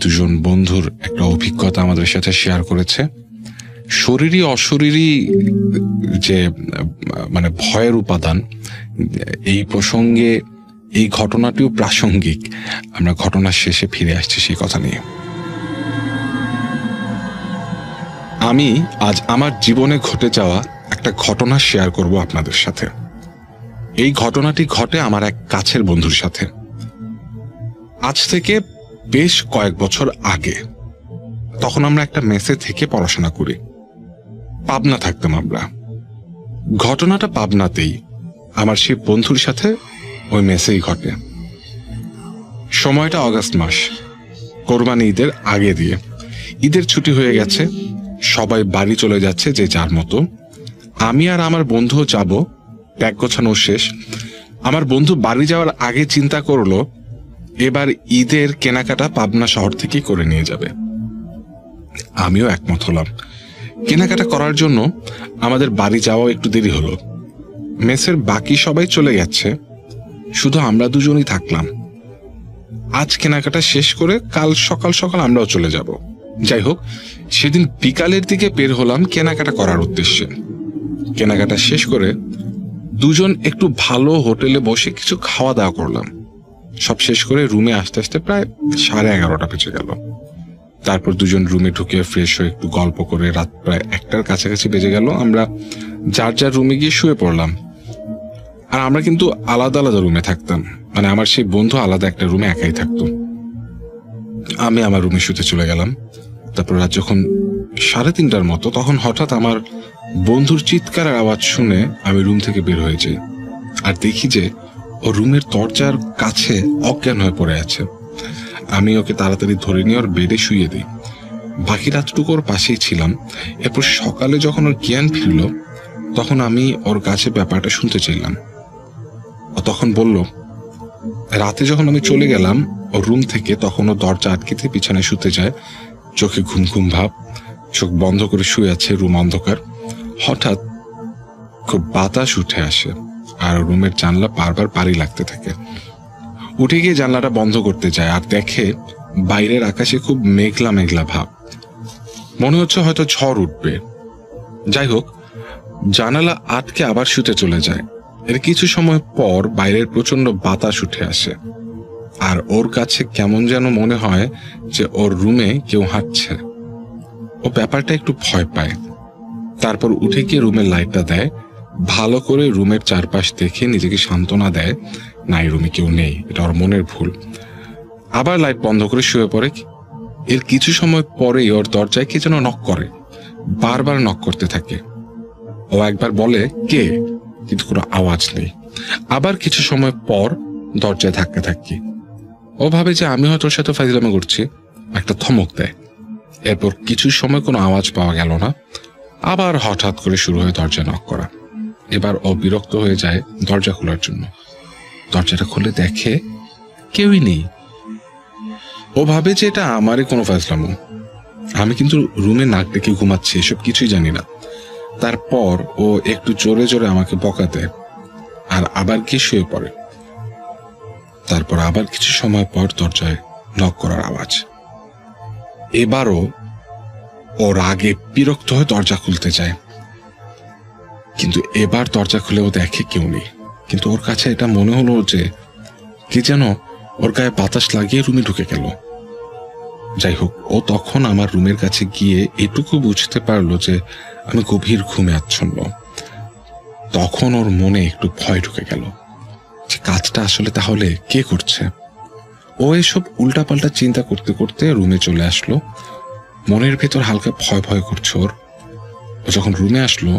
দুজন বন্ধুর একটা অভিজ্ঞতা আমাদের সাথে শেয়ার করেছে। শরীরী অশরীরী যে মানে ভয়ের উপাদান, এই প্রসঙ্গে এই ঘটনাটিও প্রাসঙ্গিক। আমরা ঘটনার শেষে ফিরে আসছি সেই কথা নিয়ে। আমি আজ আমার জীবনে ঘটে যাওয়া একটা ঘটনা শেয়ার করব আপনাদের সাথে। এই ঘটনাটি ঘটে আমার এক কাছের বন্ধুর সাথে, আজ থেকে বেশ কয়েক বছর আগে। তখন আমরা একটা মেসে থেকে পড়াশোনা করি। পাবনা থাকতাম আমরা। ঘটনাটা পাবনাতেই, আমার সেই বন্ধুর সাথে ওই মেসেই ঘটে। সময়টা অগাস্ট মাস, কোরবানি ঈদের আগে দিয়ে। ঈদের ছুটি হয়ে গেছে, সবাই বাড়ি চলে যাচ্ছে যে যার মতো। আমি আর আমার বন্ধুও যাব, ব্যাগ গোছানো শেষ। আমার বন্ধু বাড়ি যাওয়ার আগে চিন্তা করলো এবার ঈদের কেনাকাটা পাবনা শহর থেকে করে নিয়ে যাবে। আমিও একমত হলাম। কেনাকাটা করার জন্য আমাদের বাড়ি যাওয়া একটু দেরি হলো। মেসের বাকি সবাই চলে গেছে, শুধু আমরা দুজনই থাকলাম। আজ কেনাকাটা শেষ করে কাল সকাল সকাল আমরাও চলে যাব। যাই হোক, সেদিন বিকালের দিকে বের হলাম কেনাকাটা করার উদ্দেশ্যে। কেনাকাটা শেষ করে দুজন একটু ভালো হোটেলে বসে কিছু খাওয়া দাওয়া করলাম। সব শেষ করে রুমে আসতে আসতে প্রায় 11:30 বেজে গেল। তারপর দুজন রুমে ঢুকে ফ্রেশ হয়ে একটু গল্প করে রাত প্রায় 1টার কাছাকাছি বেজে গেল। আমরা যার যার রুমে গিয়ে শুয়ে পড়লাম। আর আমরা কিন্তু আলাদা আলাদা রুমে থাকতাম, মানে আমার সেই বন্ধু আলাদা একটা রুমে একাই থাকতো। আমি আমার রুমে শুতে চলে গেলাম। তারপর রাত যখন 3:30টার মতো, তখন হঠাৎ আমার বন্ধুর চিৎকারের আওয়াজ শুনে আমি রুম থেকে বের হয়ে যাই। আর দেখি যে ও রুমের দরজার কাছে অজ্ঞান হয়ে পড়ে আছে। আমি ওকে তাড়াতাড়ি ধরে নিয়ে ওর বেডে শুইয়ে দিই। বাকি রাতটুকু ওর পাশেই ছিলাম। এরপর সকালে যখন ওর জ্ঞান ফিরল, তখন আমি ওর কাছে ব্যাপারটা শুনতে চাইলাম। ও তখন বলল, রাতে যখন আমি চলে গেলাম ওর রুম থেকে, তখন ও দরজা আটকেতে পিছনে শুতে যায়। চোখে ঘুম ঘুম ভাব, চোখ বন্ধ করে শুয়ে আছে, রুম অন্ধকার। হঠাৎ খুব বাতাস উঠে আসে আর রুমের জানলা বারবার পানি লাগতে থাকে। উঠে গিয়ে জানলাটা বন্ধ করতে যায় আর দেখে বাইরের আকাশে খুব মেঘলা মেঘলা ভাব, মনে হচ্ছে হয়তো ঝড় উঠবে। যাই হোক, জানালা আটকে আবার শুতে চলে যায়। এর কিছু সময় পর বাইরের প্রচন্ড বাতাস উঠে আসে আর ওর কাছে কেমন যেন মনে হয় যে ওর রুমে কেউ হাঁটছে। ও ব্যাপারটা একটু ভয় পায়। তারপর উঠে গিয়ে রুমের লাইটটা দেয়, ভালো করে রুমের চারপাশ দেখে নিজেকে সান্ত্বনা দেয়, না এই রুমে কেউ নেই, এটা ওর মনের ভুল। আবার লাইট বন্ধ করে শুয়ে পড়ে। এর কিছু সময় পরেই ওর দরজায় কে যেন নক করে, বারবার নক করতে থাকে। ও একবার বলে কে, কিন্তু কোনো আওয়াজ নেই। আবার কিছু সময় পর দরজায় ধাক্কা ধাক্কি। ও ভাবে যে আমি হয়তো ওর সাথে ফাইজলামি করছি, একটা ধমক দেয়। এরপর কিছু সময় কোনো আওয়াজ পাওয়া গেল না। আবার হঠাৎ করে শুরু হয় দরজা নক করা। এবার ও বিরক্ত হয়ে যায় দরজা খোলার জন্য। দরজাটা খুলে দেখে কেউই নেই। ও ভাবে যে এটা আমারই কোনো ফাইজলামো। আমি কিন্তু রুমে নাক ডেকে ঘুমাচ্ছি, এসব কিছুই জানি না। তারপর ও একটু জোরে জোরে আমাকে বকা দেয় আর আবার গিয়ে শুয়ে পড়ে। তারপর আবার কিছু সময় পর দরজায় নক করার আওয়াজ। এবারও ওর আগে বিরক্ত হয়ে দরজা খুলতে যায়, কিন্তু এবার দরজা খুলে ও দেখে কেউ নেই। কিন্তু ওর কাছে এটা মনে হলো যে কি যেন ওর গায়ে বাতাস লাগিয়ে রুমে ঢুকে গেল। যাই হোক, ও তখন আমার রুমের কাছে গিয়ে এটুকু বুঝতে পারলো যে আমি গভীর ঘুমে আচ্ছন্ন। তখন ওর মনে একটু ভয় ঢুকে গেল যে কাজটা আসলে তাহলে কে করছে। ও এসব উল্টাপাল্টা চিন্তা করতে করতে রুমে চলে আসলো। মনের ভেতর হালকা ভয় ভয় করছে ওর। ও যখন রুমে আসলো,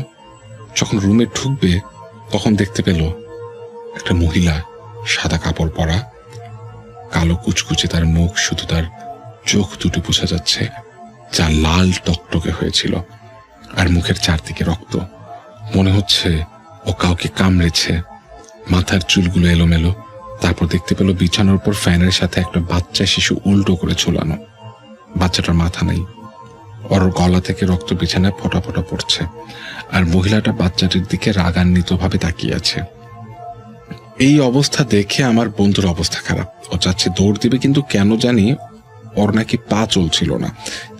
যখন রুমে ঢুকবে, তখন দেখতে পেল একটা মহিলা, সাদা কাপড় পরা, কালো কুচকুচে তার মুখ, শুধু তার চোখ দুটো বোঝা যাচ্ছে, যা লাল টকটকে হয়েছিল, আর মুখের চারদিকে রক্ত। মনে হচ্ছে ও কাউকে কামড়েছে। মাথার চুলগুলো এলোমেলো। তারপর দেখতে পেল বিছানার উপর ফ্যানের সাথে একটা বাচ্চা শিশু উল্টো করে ঝোলানো। বাচ্চাটার মাথা নেই। ওর গলা থেকে রক্ত বিছানায় ফোঁটা ফোঁটা পড়ছে, আর মহিলাটা বাচ্চাটির দিকে রাগান্বিতভাবে তাকিয়ে আছে। এই অবস্থা দেখে আমার বন্ধুর অবস্থা খারাপ। ও চাচ্ছে দৌড় দিবে, কিন্তু কেন জানি ওর নাকি পা চলছিল না।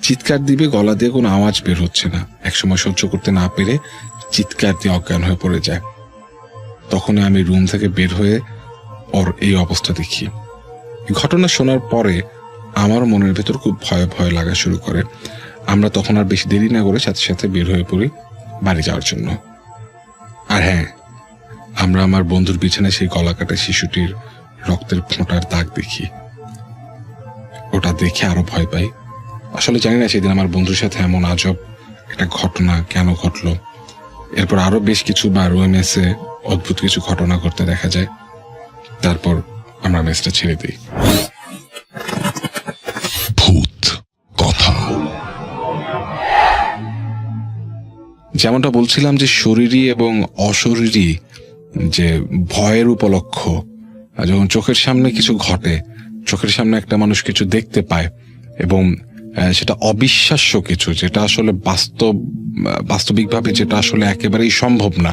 চিৎকার দিবে, গলা দিয়ে কোনো আওয়াজ বের হচ্ছে না। একসময় সহ্য করতে না পেরে চিৎকার দিয়ে অজ্ঞান হয়ে পড়ে যায়। তখনই আমি রুম থেকে বের হয়ে ওর এই অবস্থা দেখি। ঘটনা শোনার পরে আমার মনের ভেতর খুব ভয় ভয় লাগা শুরু করে। আমরা তখন আর বেশি দেরি না করে সাথে সাথে বের হয়ে পড়ি বাড়ি যাওয়ার জন্য। আর হ্যাঁ, আমরা আমার বন্ধুর বিছানায় সেই গলা কাটা শিশুটির রক্তের ফোঁটার দাগ দেখি। ওটা দেখে আরো ভয় পাই। আসলে জানি না সেদিন আমার বন্ধুর সাথে এমন আজব একটা ঘটনা কেন ঘটলো। এরপর আরো বেশ কিছু বার ওই মেসে অদ্ভুত কিছু ঘটনা ঘটতে দেখা যায়। তারপর আমরা মেসটা ছেড়ে দিই। ভূত কথা। যেমনটা বলছিলাম যে শরীরী এবং অশরীরী যে ভয়ের উপলক্ষ, যখন চোখের সামনে কিছু ঘটে, চোখের সামনে একটা মানুষ কিছু দেখতে পায় এবং সেটা অবিশ্বাস্য কিছু, যেটা আসলে বাস্তবিকভাবে যেটা আসলে একেবারেই সম্ভব না,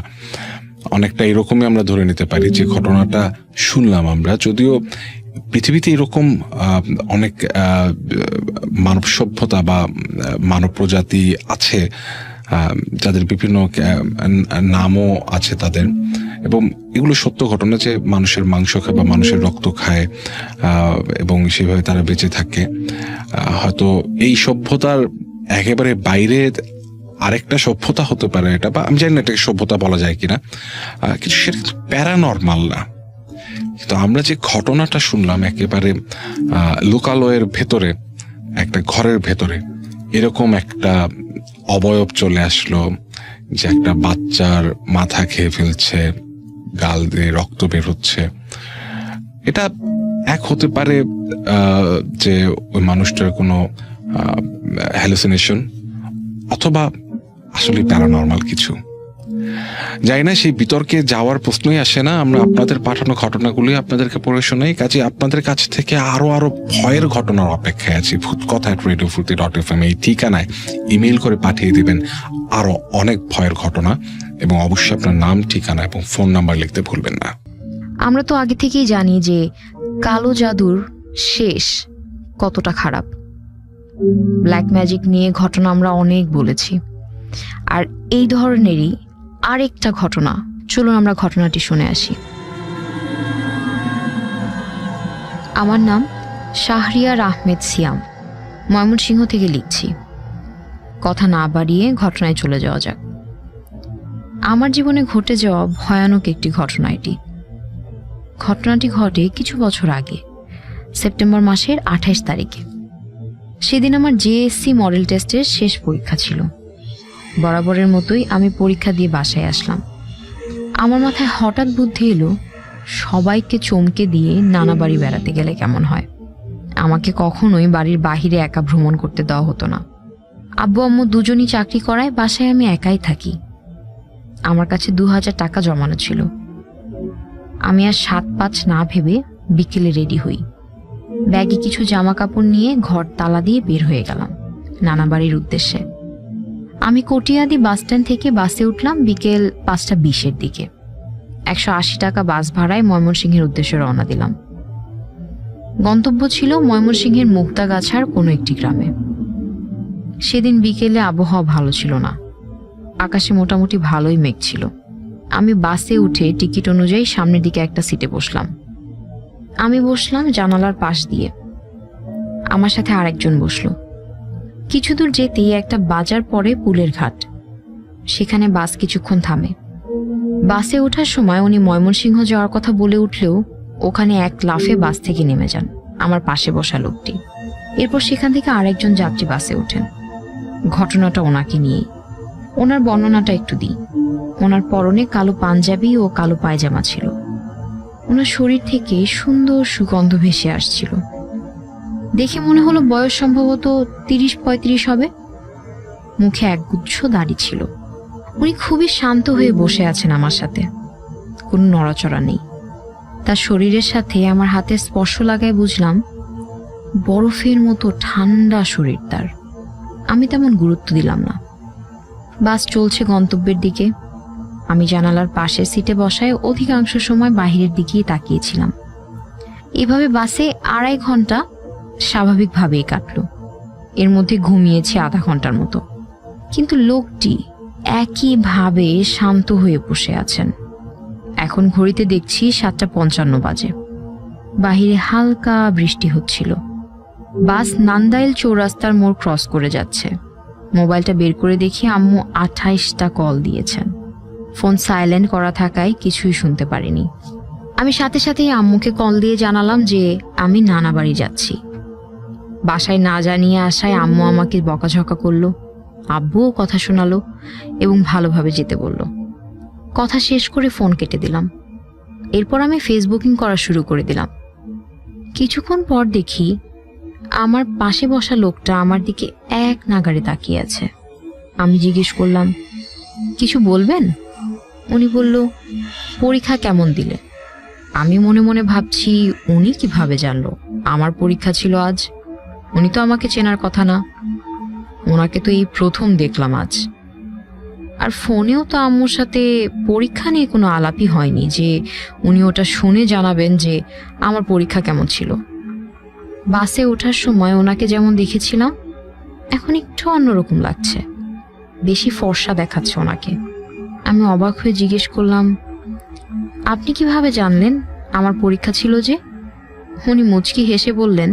অনেকটা এরকমই আমরা ধরে নিতে পারি যে ঘটনাটা শুনলাম আমরা। যদিও পৃথিবীতে এরকম অনেক মানব সভ্যতা বা মানব প্রজাতি আছে যাদের বিভিন্ন নামও আছে তাদের, এবং এগুলো সত্য ঘটনা যে মানুষের মাংস খায় বা মানুষের রক্ত খায় এবং সেভাবে তারা বেঁচে থাকে। হয়তো এই সভ্যতার একেবারে বাইরে আরেকটা সভ্যতা হতে পারে এটা, বা আমি জানি না এটাকে সভ্যতা বলা যায় কিনা, কিন্তু সেটা কিন্তু প্যারানর্মাল না। কিন্তু আমরা যে ঘটনাটা শুনলাম একেবারে লোকালয়ের ভেতরে, একটা ঘরের ভেতরে এরকম একটা অবয়ব চলে আসলো যে একটা বাচ্চার মাথা খেয়ে ফেলছে, গাল দিয়ে রক্ত বের হচ্ছে। এটা এক হতে পারে যে ওই মানুষটার কোনো হ্যালুসিনেশন, অথবা আসলে প্যারানর্মাল কিছু। জানি না, সেই বিতর্কে যাওয়ার প্রশ্নই আসে না। আমরা আপনাদের পাঠানো ঘটনাগুলি আপনাদেরকে পড়ে শোনাই, কাজে আপনাদের কাছ থেকে আরো ভয়ের ঘটনার অপেক্ষায় আছি। ভূতকথা@radiofruti.fm এই ঠিকানায় ইমেইল করে পাঠিয়ে দিবেন আরো অনেক ভয়ের ঘটনা, এবং অবশ্যই আপনার নাম, ঠিকানা এবং ফোন নাম্বার লিখতে ভুলবেন না। আমরা তো আগে থেকেই জানি যে কালো জাদুর শেষ কতটা খারাপ। ব্ল্যাক ম্যাজিক নিয়ে ঘটনা আমরা অনেক বলেছি, আর এই ধরনেরই আরেকটা ঘটনা, চলুন আমরা ঘটনাটি শুনে আসি। আমার নাম শাহরিয়ার আহমেদ সিয়াম, ময়মনসিংহ থেকে লিখছি। কথা না বাড়িয়ে ঘটনায় চলে যাওয়া যাক। আমার জীবনে ঘটে যাওয়া ভয়ানক একটি ঘটনা এটি। ঘটনাটি ঘটে কিছু বছর আগে, সেপ্টেম্বর মাসের 28 তারিখে। সেদিন আমার জেএসসি মডেল টেস্টের শেষ পরীক্ষা ছিল। বরাবরের মতোই আমি পরীক্ষা দিয়ে বাসায় আসলাম। আমার মাথায় হঠাৎ বুদ্ধি এলো, সবাইকে চমকে দিয়ে নানা বাড়ি বেড়াতে গেলে কেমন হয়। আমাকে কখনোই বাড়ির বাহিরে একা ভ্রমণ করতে দেওয়া হতো না। আব্বু আম্মু দুজনই চাকরি করায় বাসায় আমি একাই থাকি। আমার কাছে 2000 টাকা জমানো ছিল। আমি আর 7-5 না ভেবে বিকেলে রেডি হই। ব্যাগে কিছু জামা কাপড় নিয়ে ঘর তালা দিয়ে বের হয়ে গেলাম নানা বাড়ির উদ্দেশ্যে। আমি কটিয়াদি বাস স্ট্যান্ড থেকে বাসে উঠলাম বিকেল 5:20 দিকে। 180 টাকা বাস ভাড়ায় ময়মনসিংহের উদ্দেশ্যে রওনা দিলাম। গন্তব্য ছিল ময়মনসিংহের মুক্তাগাছার কোনো একটি গ্রামে। সেদিন বিকেলে আবহাওয়া ভালো ছিল না। আকাশে মোটামুটি ভালোই মেঘ ছিল। আমি বাসে উঠে টিকিট অনুযায়ী সামনের দিকে একটা সিটে বসলাম। আমি বসলাম জানালার পাশ দিয়ে। আমার সাথে আরেকজন বসলো। কিছু দূর যেতেই একটা বাজার পড়ে পুলের ঘাট। সেখানে বাস কিছুক্ষণ থামে। বাসে ওঠার সময় উনি ময়মনসিংহ যাওয়ার কথা বলে উঠলেও ওখানে এক লাফে বাস থেকে নেমে যান আমার পাশে বসা লোকটি। এরপর সেখান থেকে আরেকজন যাত্রী বাসে ওঠেন। ঘটনাটা ওনাকে নিয়েই। ওনার বর্ণনাটা একটু দিই। ওনার পরনে কালো পাঞ্জাবি ও কালো পায়জামা ছিল। ওনার শরীর থেকে সুন্দর সুগন্ধ ভেসে আসছিল। দেখে মনে হলো বয়স সম্ভবত 30-35 হবে। মুখে একগুচ্ছ দাড়ি ছিল। উনি খুবই শান্ত হয়ে বসে আছেন আমার সাথে, কোনো নড়াচড়া নেই। তার শরীরের সাথে আমার হাতে স্পর্শ লাগায় বুঝলাম বরফের মতো ঠান্ডা শরীর তার। আমি তেমন গুরুত্ব দিলাম না। বাস চলছে গন্তব্যের দিকে। আমি জানালার পাশের সিটে বসায় অধিকাংশ সময় বাহিরের দিকেই তাকিয়েছিলাম। এভাবে বাসে 2.5 ঘন্টা স্বাভাবিকভাবেই কাটলো। এর মধ্যে ঘুমিয়েছি আধা ঘন্টার মতো। কিন্তু লোকটি একইভাবে শান্ত হয়ে বসে আছেন। এখন ঘড়িতে দেখছি 7:55 বাজে। বাহিরে হালকা বৃষ্টি হচ্ছিল। বাস নান্দাইল চৌরাস্তার মোড় ক্রস করে যাচ্ছে। মোবাইলটা বের করে দেখি আম্মু 28টা কল দিয়েছেন। ফোন সাইলেন্ট করা থাকায় কিছুই শুনতে পারিনি। আমি সাথে সাথেই আম্মুকে কল দিয়ে জানালাম যে আমি নানা বাড়ি যাচ্ছি। বাসায় না জানিয়ে আসায় আম্মু আমাকে বকাঝকা করলো, আব্বুও কথা শোনালো এবং ভালোভাবে যেতে বলল। কথা শেষ করে ফোন কেটে দিলাম। এরপর আমি ফেসবুকিং করা শুরু করে দিলাম। কিছুক্ষণ পর দেখি আমার পাশে বসা লোকটা আমার দিকে এক নাগাড়ে তাকিয়ে আছে। আমি জিজ্ঞেস করলাম, কিছু বলবেন? উনি বলল, পরীক্ষা কেমন দিলে? আমি মনে মনে ভাবছি উনি কিভাবে জানলো আমার পরীক্ষা ছিল আজ? উনি তো আমাকে চেনার কথা না। ওনাকে তো এই প্রথম দেখলাম আজ। আর ফোনেও তো আম্মুর সাথে পরীক্ষা নিয়ে কোনো আলাপই হয়নি যে উনি ওটা শুনে জানাবেন যে আমার পরীক্ষা কেমন ছিল। বাসে ওঠার সময় ওনাকে যেমন দেখেছিলাম এখন একটু অন্যরকম লাগছে, বেশি ফর্সা দেখাচ্ছে ওনাকে। আমি অবাক হয়ে জিজ্ঞেস করলাম, আপনি কিভাবে জানলেন আমার পরীক্ষা ছিল যে? উনি মুচকি হেসে বললেন,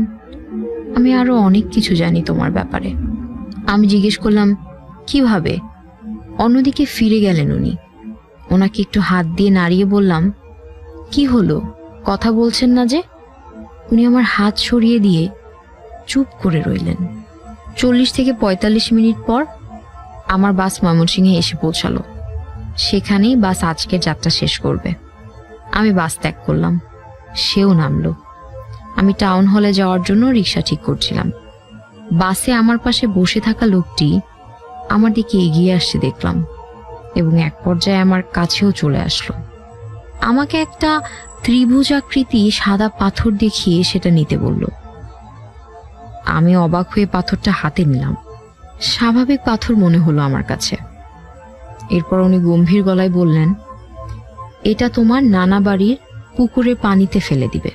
আমি আরো অনেক কিছু জানি তোমার ব্যাপারে। আমি জিজ্ঞেস করলাম, কিভাবে? অন্যদিকে ফিরে গেলেন উনি। ওনাকে একটু হাত দিয়ে নাড়িয়ে বললাম, কি হলো, কথা বলছেন না যে? উনি আমার হাত সরিয়ে দিয়ে চুপ করে রইলেন। 40 থেকে 45 মিনিট পর আমার বাস ময়মনসিংহে এসে পৌঁছালো। সেখানেই বাস আজকের যাত্রা শেষ করবে। আমি বাস ত্যাগ করলাম। সেও নামলো। আমি টাউন হলে যাওয়ার জন্য রিক্সা ঠিক করছিলাম। বাসে আমার পাশে বসে থাকা লোকটি আমার দিকে এগিয়ে আসতে দেখলাম এবং এক পর্যায়ে আমার কাছেও চলে আসলো। আমাকে একটা ত্রিভুজাকৃতি সাদা পাথর দেখিয়ে সেটা নিতে বলল। আমি অবাক হয়ে পাথরটা হাতে নিলাম। স্বাভাবিক পাথর মনে হলো আমার কাছে। এরপর উনি গম্ভীর গলায় বললেন, এটা তোমার নানা বাড়ির পুকুরের পানিতে ফেলে দিবে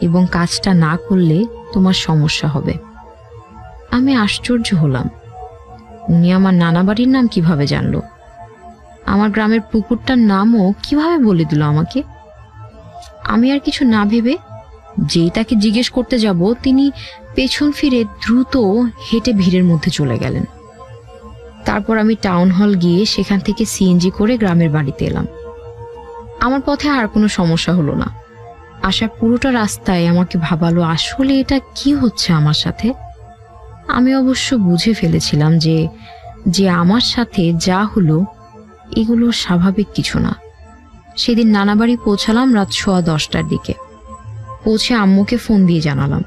এবং কাজটা না করলে তোমার সমস্যা হবে। আমি আশ্চর্য হলাম, উনি আমার নানা বাড়ির নাম কিভাবে জানলো? আমার গ্রামের পুকুরটার নামও কিভাবে বলে দিল আমাকে? আমি আর কিছু না ভেবে যেই তাকে জিজ্ঞেস করতে যাব তিনি পেছন ফিরে দ্রুত হেঁটে ভিড়ের মধ্যে চলে গেলেন। তারপর আমি টাউন হল গিয়ে সেখান থেকে সিএনজি করে গ্রামের বাড়িতে এলাম। আমার পথে আর কোনো সমস্যা হলো না। আসার পুরোটা রাস্তায় আমাকে ভাবালো আসলে এটা কি হচ্ছে আমার সাথে। আমি অবশ্য বুঝে ফেলেছিলাম যে আমার সাথে যা হলো এগুলো স্বাভাবিক কিছু না। সেদিন নানা বাড়ি পৌঁছালাম রাত 10:15 দিকে। পৌঁছে আম্মুকে ফোন দিয়ে জানালাম।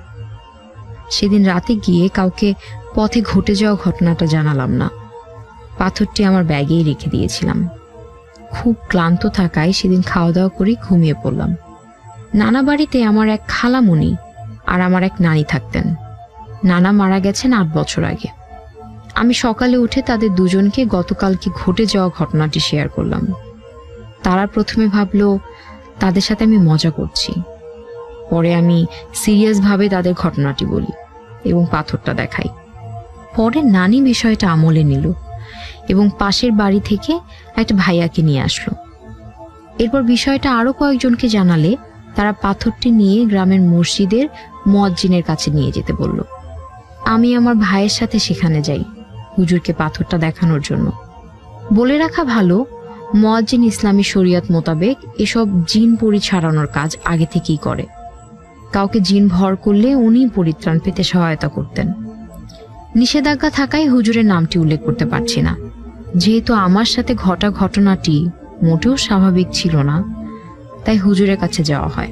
সেদিন রাতে গিয়ে কাউকে পথে ঘটে যাওয়া ঘটনাটা জানালাম না। পাথরটি আমার ব্যাগেই রেখে দিয়েছিলাম। খুব ক্লান্ত থাকায় সেদিন খাওয়া দাওয়া করে ঘুমিয়ে পড়লাম। নানা বাড়িতে আমার এক খালামণি আর আমার এক নানি থাকতেন। নানা মারা গেছেন 8 বছর আগে। আমি সকালে উঠে তাদের দুজনকে গতকালকে ঘটে যাওয়া ঘটনাটি শেয়ার করলাম। তারা প্রথমে ভাবলো তাদের সাথে আমি মজা করছি। পরে আমি সিরিয়াসভাবে তাদের ঘটনাটি বলি এবং পাথরটা দেখাই। পরে নানি বিষয়টা আমলে নিল এবং পাশের বাড়ি থেকে একটা ভাইয়াকে নিয়ে আসলো। এরপর বিষয়টা আরো কয়েকজনকে জানালে তারা পাথরটি নিয়ে গ্রামের মসজিদের মুয়াজ্জিনের কাছে নিয়ে যেতে বলল। আমি আমার ভাইয়ের সাথে সেখানে যাই হুজুরকে পাথরটা দেখানোর জন্য। বলে রাখা ভালো, মুয়াজ্জিন ইসলামী শরিয়ত মোতাবেক এসব জিন পরি ছাড়ানোর কাজ আগে থেকেই করে। কাউকে জিন ভর করলে উনি পরিত্রাণ পেতে সহায়তা করতেন। নিষেধাজ্ঞা থাকায় হুজুরের নামটি উল্লেখ করতে পারছি না। যেহেতু আমার সাথে ঘটা ঘটনাটি মোটেও স্বাভাবিক ছিল না, তাই হুজুরের কাছে যাওয়া হয়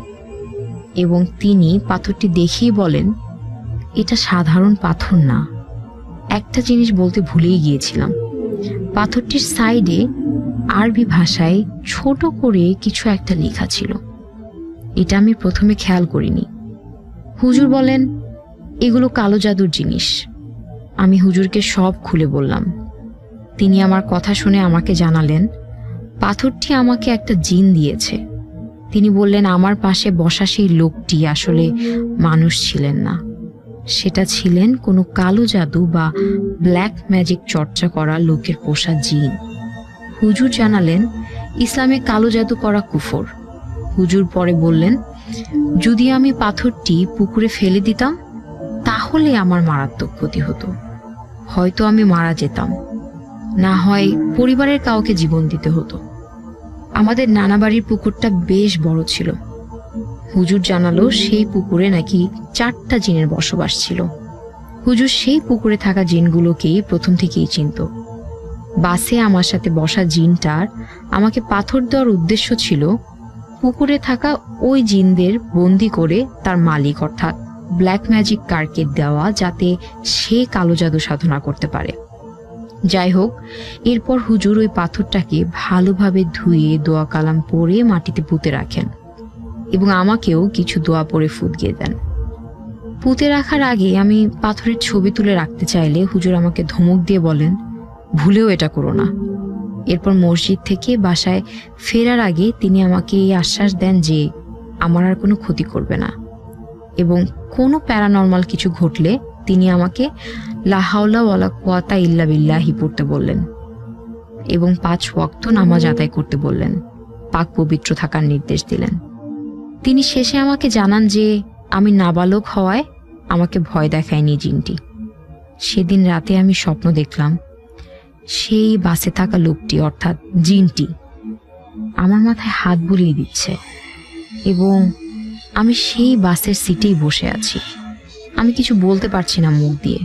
এবং তিনি পাথরটি দেখিয়ে বলেন, এটা সাধারণ পাথর না। একটা জিনিস বলতে ভুলেই গিয়েছিলাম, পাথরটির সাইডে আরবি ভাষায় ছোট করে কিছু একটা লেখা ছিল। এটা আমি প্রথমে খেয়াল করিনি। হুজুর বলেন, এগুলো কালো জাদুর জিনিস। আমি হুজুরকে সব খুলে বললাম। তিনি আমার কথা শুনে আমাকে জানালেন, পাথরটি আমাকে একটা জিন দিয়েছে। তিনি বললেন, আমার পাশে বসা সেই লোকটি আসলে মানুষ ছিলেন না, সেটা ছিলেন কোনো কালো জাদু বা ব্ল্যাক ম্যাজিক চর্চা করা লোকের পোষা জিন। হুজুর জানালেন, ইসলামে কালো জাদু করা কুফর। হুজুর পরে বললেন, যদি আমি পাথরটি পুকুরে ফেলে দিতাম তাহলে আমার মারাত্মক ক্ষতি হতো। হয়তো আমি মারা যেতাম, না হয় পরিবারের কাউকে জীবন দিতে হতো। আমাদের নানা বাড়ির পুকুরটা বেশ বড় ছিল। হুজুর জানালো, সেই পুকুরে নাকি 4টা জিনের বসবাস ছিল। হুজুর সেই পুকুরে থাকা জিনগুলোকেই প্রথম থেকেই চিনত। বাসে আমার সাথে বসা জিনটার আমাকে পাথর দেওয়ার উদ্দেশ্য ছিল পুকুরে থাকা ওই জিনদের বন্দি করে তার মালিক অর্থাৎ ব্ল্যাক ম্যাজিক কারকে দেওয়া, যাতে সে কালো জাদু সাধনা করতে পারে। যাই হোক, এরপর হুজুর ওই পাথরটাকে ভালোভাবে ধুয়ে দোয়া কালাম পরে মাটিতে পুঁতে রাখেন এবং আমাকেও কিছু দোয়া পরে ফুটগিয়ে দেন। পুঁতে রাখার আগে আমি পাথরের ছবি তুলে রাখতে চাইলে হুজুর আমাকে ধমক দিয়ে বলেন, ভুলেও এটা করো না। এরপর মসজিদ থেকে বাসায় ফেরার আগে তিনি আমাকে এই আশ্বাস দেন যে আমার আর কোনো ক্ষতি করবে না এবং কোনো প্যারানর্মাল কিছু ঘটলে তিনি আমাকে লা হাওলা ওয়ালা কুওয়াতা ইল্লা বিল্লাহি পড়তে বললেন এবং 5 ওয়াক্ত নামাজ আদায় করতে বললেন, পাক পবিত্র থাকার নির্দেশ দিলেন। তিনি শেষে আমাকে জানান যে আমি নাবালক হওয়ায় আমাকে ভয় দেখায়নি জিনটি। সেদিন রাতে আমি স্বপ্ন দেখলাম সেই বাসে থাকা লোকটি অর্থাৎ জিনটি আমার মাথায় হাত বুলিয়ে দিচ্ছে এবং আমি সেই বাসের সিটেই বসে আছি। আমি কিছু বলতে পারছি না মুখ দিয়ে।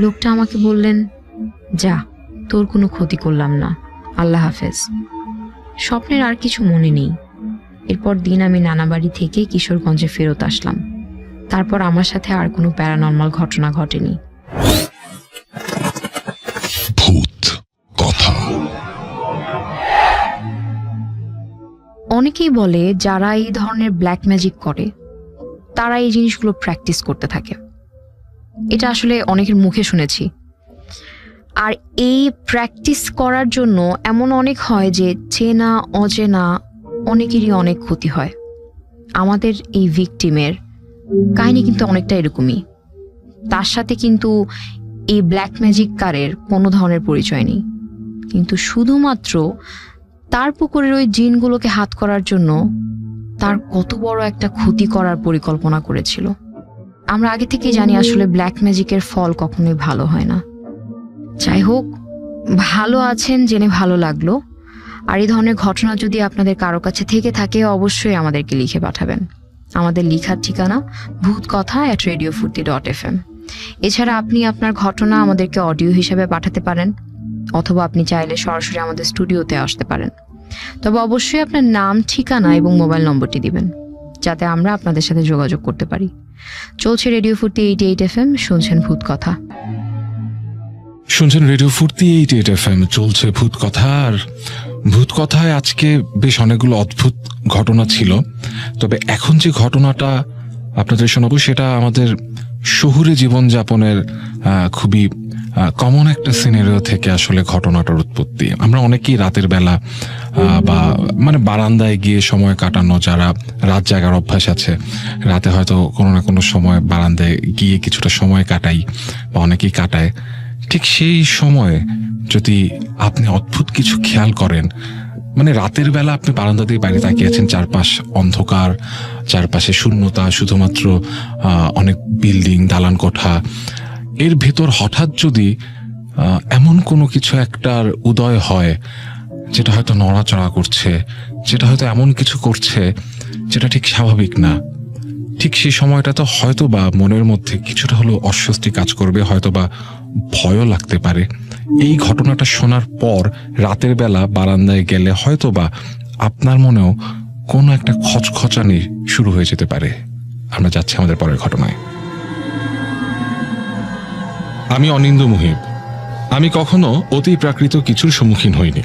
লোকটা আমাকে বললেন, যা, তোর কোনো ক্ষতি করলাম না, আল্লাহ হাফেজ। স্বপ্নের আর কিছু মনে নেই। এরপর দিন আমি নানা বাড়ি থেকে কিশোরগঞ্জে ফেরত আসলাম। তারপর আমার সাথে আর কোনো প্যারানর্মাল ঘটনা ঘটেনি। ভূত কথা। অনেকেই বলে যারা এই ধরনের ব্ল্যাক ম্যাজিক করে তারা এই জিনিসগুলো প্র্যাকটিস করতে থাকে। এটা আসলে অনেকের মুখে শুনেছি। আর এই প্র্যাকটিস করার জন্য এমন অনেক হয় যে চেনা অচেনা অনেকেরই অনেক ক্ষতি হয়। আমাদের এই ভিকটিমের কাহিনী কিন্তু অনেকটা এরকমই। তার সাথে কিন্তু এই ব্ল্যাক ম্যাজিক কারের কোনো ধরনের পরিচয় নেই, কিন্তু শুধুমাত্র তার পুকুরের ওই জিনগুলোকে হাত করার জন্য তার কত বড় একটা ক্ষতি করার পরিকল্পনা করেছিল। আমরা আগে থেকেই জানি আসলে ব্ল্যাক ম্যাজিকের ফল কখনোই ভালো হয় না। যাই হোক, ভালো আছেন জেনে ভালো লাগলো। আর এই ধরনের ঘটনা যদি আপনাদের কারো কাছে থেকে থাকে অবশ্যই আমাদেরকে লিখে পাঠাবেন। আমাদের লেখার ঠিকানা bhutkotha@radiofurti.fm। এছাড়া আপনি আপনার ঘটনা আমাদেরকে অডিও হিসেবে পাঠাতে পারেন, অথবা আপনি চাইলে সরাসরি আমাদের স্টুডিওতে আসতে পারেন। তবে অবশ্যই আপনার নাম, ঠিকানা এবং মোবাইল নম্বরটি দিবেন, যাতে আমরা আপনাদের সাথে যোগাযোগ করতে পারি। চলছে রেডিও ফুর্তি 88 FM, শুনছেন ভূত কথা। শুনছেন রেডিও ফুর্তি 88 FM, চলছে ভূত কথা। আর ভূত কথায় আজকে বেশ অনেকগুলো অদ্ভুত ঘটনা ছিল। তবে এখন যে ঘটনাটা আপনাদের শোনাবো সেটা আমাদের শহুরে জীবনযাপনের খুবই কমন একটা সিনারিও থেকে আসলে ঘটনাটার উৎপত্তি। আমরা অনেকেই রাতের বেলা বা মানে বারান্দায় গিয়ে সময় কাটানো, যারা রাত জাগার অভ্যাস আছে, রাতে হয়তো কোনো না কোনো সময় বারান্দায় গিয়ে কিছুটা সময় কাটাই বা অনেকেই কাটায়। ঠিক সেই সময়ে যদি আপনি অদ্ভুত কিছু খেয়াল করেন, মানে রাতের বেলা আপনি বারান্দা দিয়ে বাইরে তাকিয়ে আছেন, চারপাশ অন্ধকার, চারপাশে শূন্যতা, শুধুমাত্র অনেক বিল্ডিং, দালান কোঠা। এর ভেতর হঠাৎ যদি এমন কোনো কিছু একটার উদয় হয় যেটা হয়তো নড়াচড়া করছে, যেটা হয়তো এমন কিছু করছে যেটা ঠিক স্বাভাবিক না, ঠিক সেই সময়টা তো হয়তো বা মনের মধ্যে কিছুটা হলেও অস্বস্তি কাজ করবে, হয়তো বা ভয়ও লাগতে পারে। এই ঘটনাটা শোনার পর রাতের বেলা বারান্দায় গেলে হয়তো বা আপনার মনেও কোনো একটা খচখচানি শুরু হয়ে যেতে পারে। আমরা যাচ্ছি আমাদের পরের ঘটনায়। আমি অনিন্দ্য মুহিব। আমি কখনো অতি প্রাকৃত কিছুর সম্মুখীন হইনি।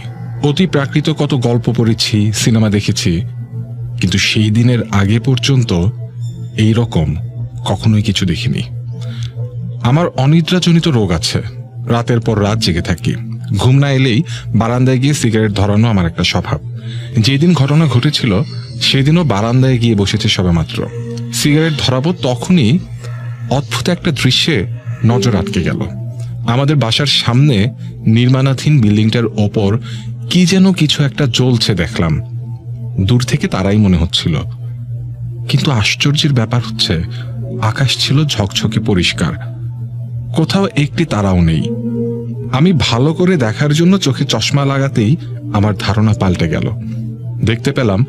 অতি প্রাকৃত কত গল্প পড়েছি, সিনেমা দেখেছি, কিন্তু সেই দিনের আগে পর্যন্ত এই রকম কখনোই কিছু দেখিনি। আমার অনিদ্রাজনিত রোগ আছে। রাতের পর রাত জেগে থাকি। ঘুম না এলেই বারান্দায় গিয়ে সিগারেট ধরানো আমার একটা স্বভাব। যেদিন ঘটনা ঘটেছিল সেদিনও বারান্দায় গিয়ে বসেছে সবেমাত্র। সিগারেট ধরাবো তখনই অদ্ভুত একটা দৃশ্যে নজর আটকে গেল। আমাদের বাসার সামনে নির্মাণাধীন বিল্ডিংটার ওপর কি যেন কিছু একটা জ্বলছে দেখলাম। দূর থেকে তারাই মনে হচ্ছিল, কিন্তু আশ্চর্যের ব্যাপার হচ্ছে আকাশ ছিল ঝকঝকে পরিষ্কার, কোথাও একটি তারাও নেই। আমি ভালো করে দেখার জন্য চোখে চশমা লাগাতেই আমার ধারণা পাল্টে গেল। দেখতে পেলাম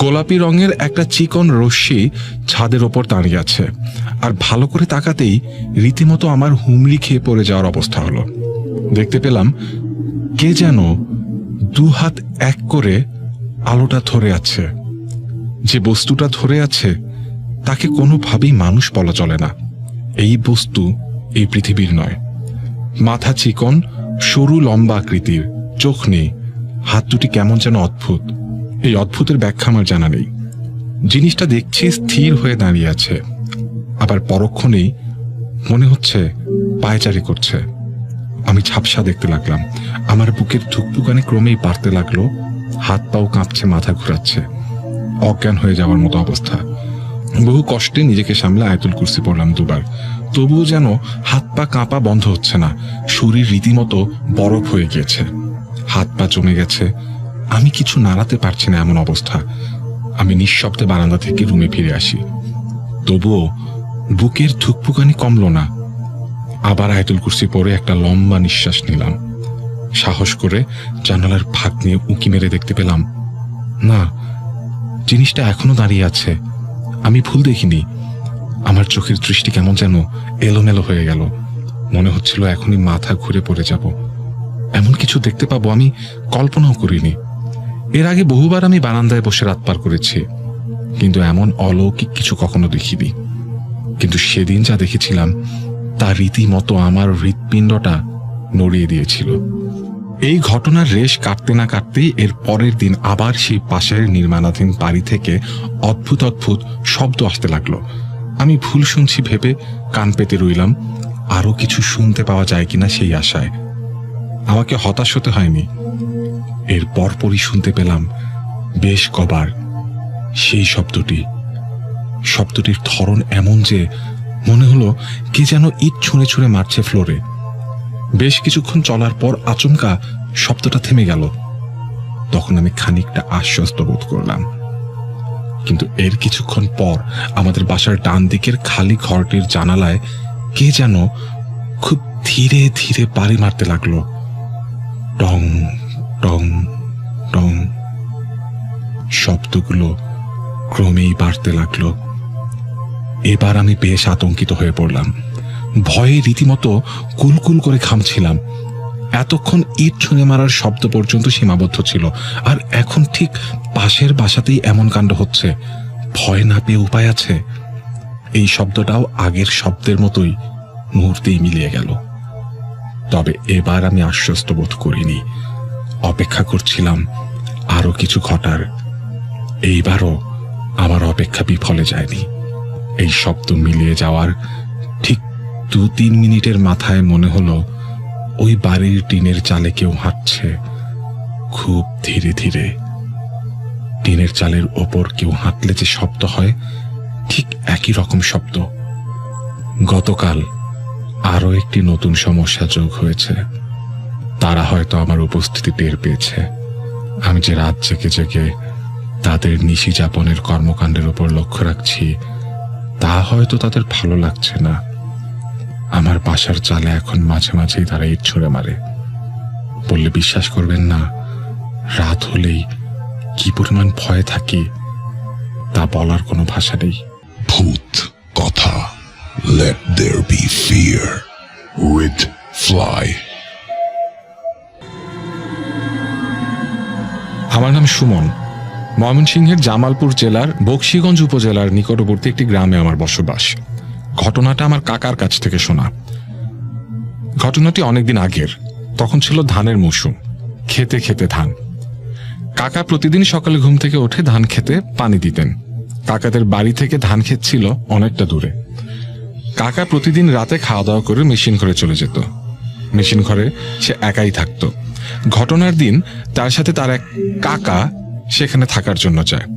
গোলাপি রঙের একটা চিকন রশ্মি ছাদের ওপর দাঁড়িয়ে আছে, আর ভালো করে তাকাতেই রীতিমতো আমার হুমড়ি খেয়ে পড়ে যাওয়ার অবস্থা হলো। দেখতে পেলাম কে যেন দু হাত এক করে আলোটা ধরে আছে। যে বস্তুটা ধরে আছে তাকে কোনোভাবেই মানুষ বলা চলে না। এই বস্তু এই পৃথিবীর নয়। মাথা চিকন, সরু লম্বা আকৃতির, চোখ নেই, হাত দুটি কেমন যেন অদ্ভুত। এই অদ্ভুতের ব্যাখ্যা আমার জানা নেই। জিনিসটা দেখছি স্থির হয়ে দাঁড়িয়ে আছে, আবার পরক্ষণেই মনে হচ্ছে পায়চারি করছে। আমি ঝাপসা দেখতে লাগলাম। আমার বুকের ধুকপুকানি ক্রমেই বাড়তে লাগলো। হাত পাও কাঁপছে, মাথা ঘুরাচ্ছে, অজ্ঞান হয়ে যাওয়ার মতো অবস্থা। বহু কষ্টে নিজেকে সামলে আয়াতুল কুরসি পড়লাম দুবার, তবুও যেন হাত পা কাঁপা বন্ধ হচ্ছে না। শরীর রীতিমতো বরফ হয়ে গিয়েছে, হাত পা জমে গেছে। আমি কিছু নাড়াতে পারছি না এমন অবস্থা। আমি নিঃশব্দে বারান্দা থেকে রুমে ফিরে আসি, তবুও বুকের ধুকপুকানি কমলো না। আবার আয়াতুল কুরসি পড়ে একটা লম্বা নিঃশ্বাস নিলাম। সাহস করে জানালার ফাঁক নিয়ে উঁকি মেরে দেখতে পেলাম, না, জিনিসটা এখনো দাঁড়িয়ে আছে। আমি ভুল দেখিনি। আমার চোখের দৃষ্টি কেমন যেন এলোমেলো হয়ে গেল। মনে হচ্ছিল এখনই মাথা ঘুরে পড়ে যাব। এমন কিছু দেখতে পাবো আমি কল্পনাও করিনি। এর আগে বহুবার আমি বারান্দায় বসে রাত পার করেছি, কিন্তু এমন অলৌকিক কিছু কখনো দেখিনি। কিন্তু সেদিন যা দেখেছিলাম তা রীতিমতো আমার হৃৎপিণ্ডটা নড়িয়ে দিয়েছিল। এই ঘটনার রেশ কাটতে না কাটতেই এর পরের দিন আবার সেই পাশের নির্মাণাধীন বাড়ি থেকে অদ্ভুত অদ্ভুত শব্দ আসতে লাগলো। আমি ভুল শুনছি ভেবে কান পেতে রইলাম, আরো কিছু শুনতে পাওয়া যায় কিনা সেই আশায়। আমাকে হতাশ হতে হয়নি। এর পরপরই শুনতে পেলাম বেশ কবার সেই শব্দটির ধরন এমন যে মনে হলো কে যেন ইট ছুঁড়ে ছুঁড়ে মারছে ফ্লোরে। বেশ কিছুক্ষণ চলার পর আচমকা শব্দটা থেমে গেল। তখন আমি খানিকটা আশ্বস্ত বোধ করলাম। কিন্তু এর কিছুক্ষণ পর আমাদের বাসার ডান দিকের খালি ঘরটির জানালায় কে যেন খুব ধীরে ধীরে বাড়ি মারতে লাগলো। টং টং টং। শব্দগুলো ক্রমেই বাড়তে লাগলো। এবার আমি বেশ আতঙ্কিত হয়ে পড়লাম। ভয়ে রীতিমতো কুলকুল করে ঘামছিলাম। এতক্ষণ ইট ছুঁড়ে মারার শব্দ পর্যন্ত সীমাবদ্ধ ছিল, আর এখন ঠিক পাশের বাসাতেই এমন কাণ্ড হচ্ছে। ভয় না পেয়ে উপায় আছে? এই শব্দটাও আগের শব্দের মতোই মুহূর্তেই মিলিয়ে গেল। তবে এবার আমি আশ্বস্ত বোধ করিনি। অপেক্ষা করছিলাম আরো কিছু ঘটার। এইবারও আমার অপেক্ষা বিফলে যায়নি। এই শব্দ মিলিয়ে যাওয়ার ঠিক 2-3 মিনিটের মাথায় মনে হলো ওই বাড়ির টিনের চালে কেউ হাঁটছে, খুব ধীরে ধীরে। টিনের চালের ওপর কেউ হাঁটলে যে শব্দ হয়, ঠিক একই রকম শব্দ। গতকাল আরো একটি নতুন সমস্যা যোগ হয়েছে। তারা হয়তো আমার উপস্থিতি টের পেয়েছে। আমি যে রাত জেগে জেগে তাদের নিশি যাপনের কর্মকাণ্ডের উপর লক্ষ্য রাখছি, তা হয়তো তাদের ভালো লাগছে না। আমার বাসার চালে এখন মাঝে মাঝেই তারা ইট ছুঁড়ে মারে। বললে বিশ্বাস করবেন না, রাত হলেই কি পরিমাণ ভয়ে থাকি তা বলার কোনো ভাষা নেই। ভূত কথা। Let there be fear with fly. আমার নাম সুমন। ময়মনসিংহের জামালপুর জেলার বকশীগঞ্জ উপজেলার নিকটবর্তী একটি গ্রামে আমার বসবাস। ঘটনাটা আমার কাকার কাছ থেকে শোনা। ঘটনাটি অনেকদিন আগের। তখন ছিল ধানের মৌসুম, খেতে খেতে ধান। কাকা প্রতিদিন সকালে ঘুম থেকে উঠে ধান খেতে পানি দিতেন। কাকাদের বাড়ি থেকে ধান ক্ষেত ছিল অনেকটা দূরে। কাকা প্রতিদিন রাতে খাওয়া দাওয়া করে মেশিন ঘরে চলে যেত। মেশিন ঘরে সে একাই থাকতো। ঘটনার দিন তার সাথে তার এক কাকা সেখানে থাকার জন্য যায়।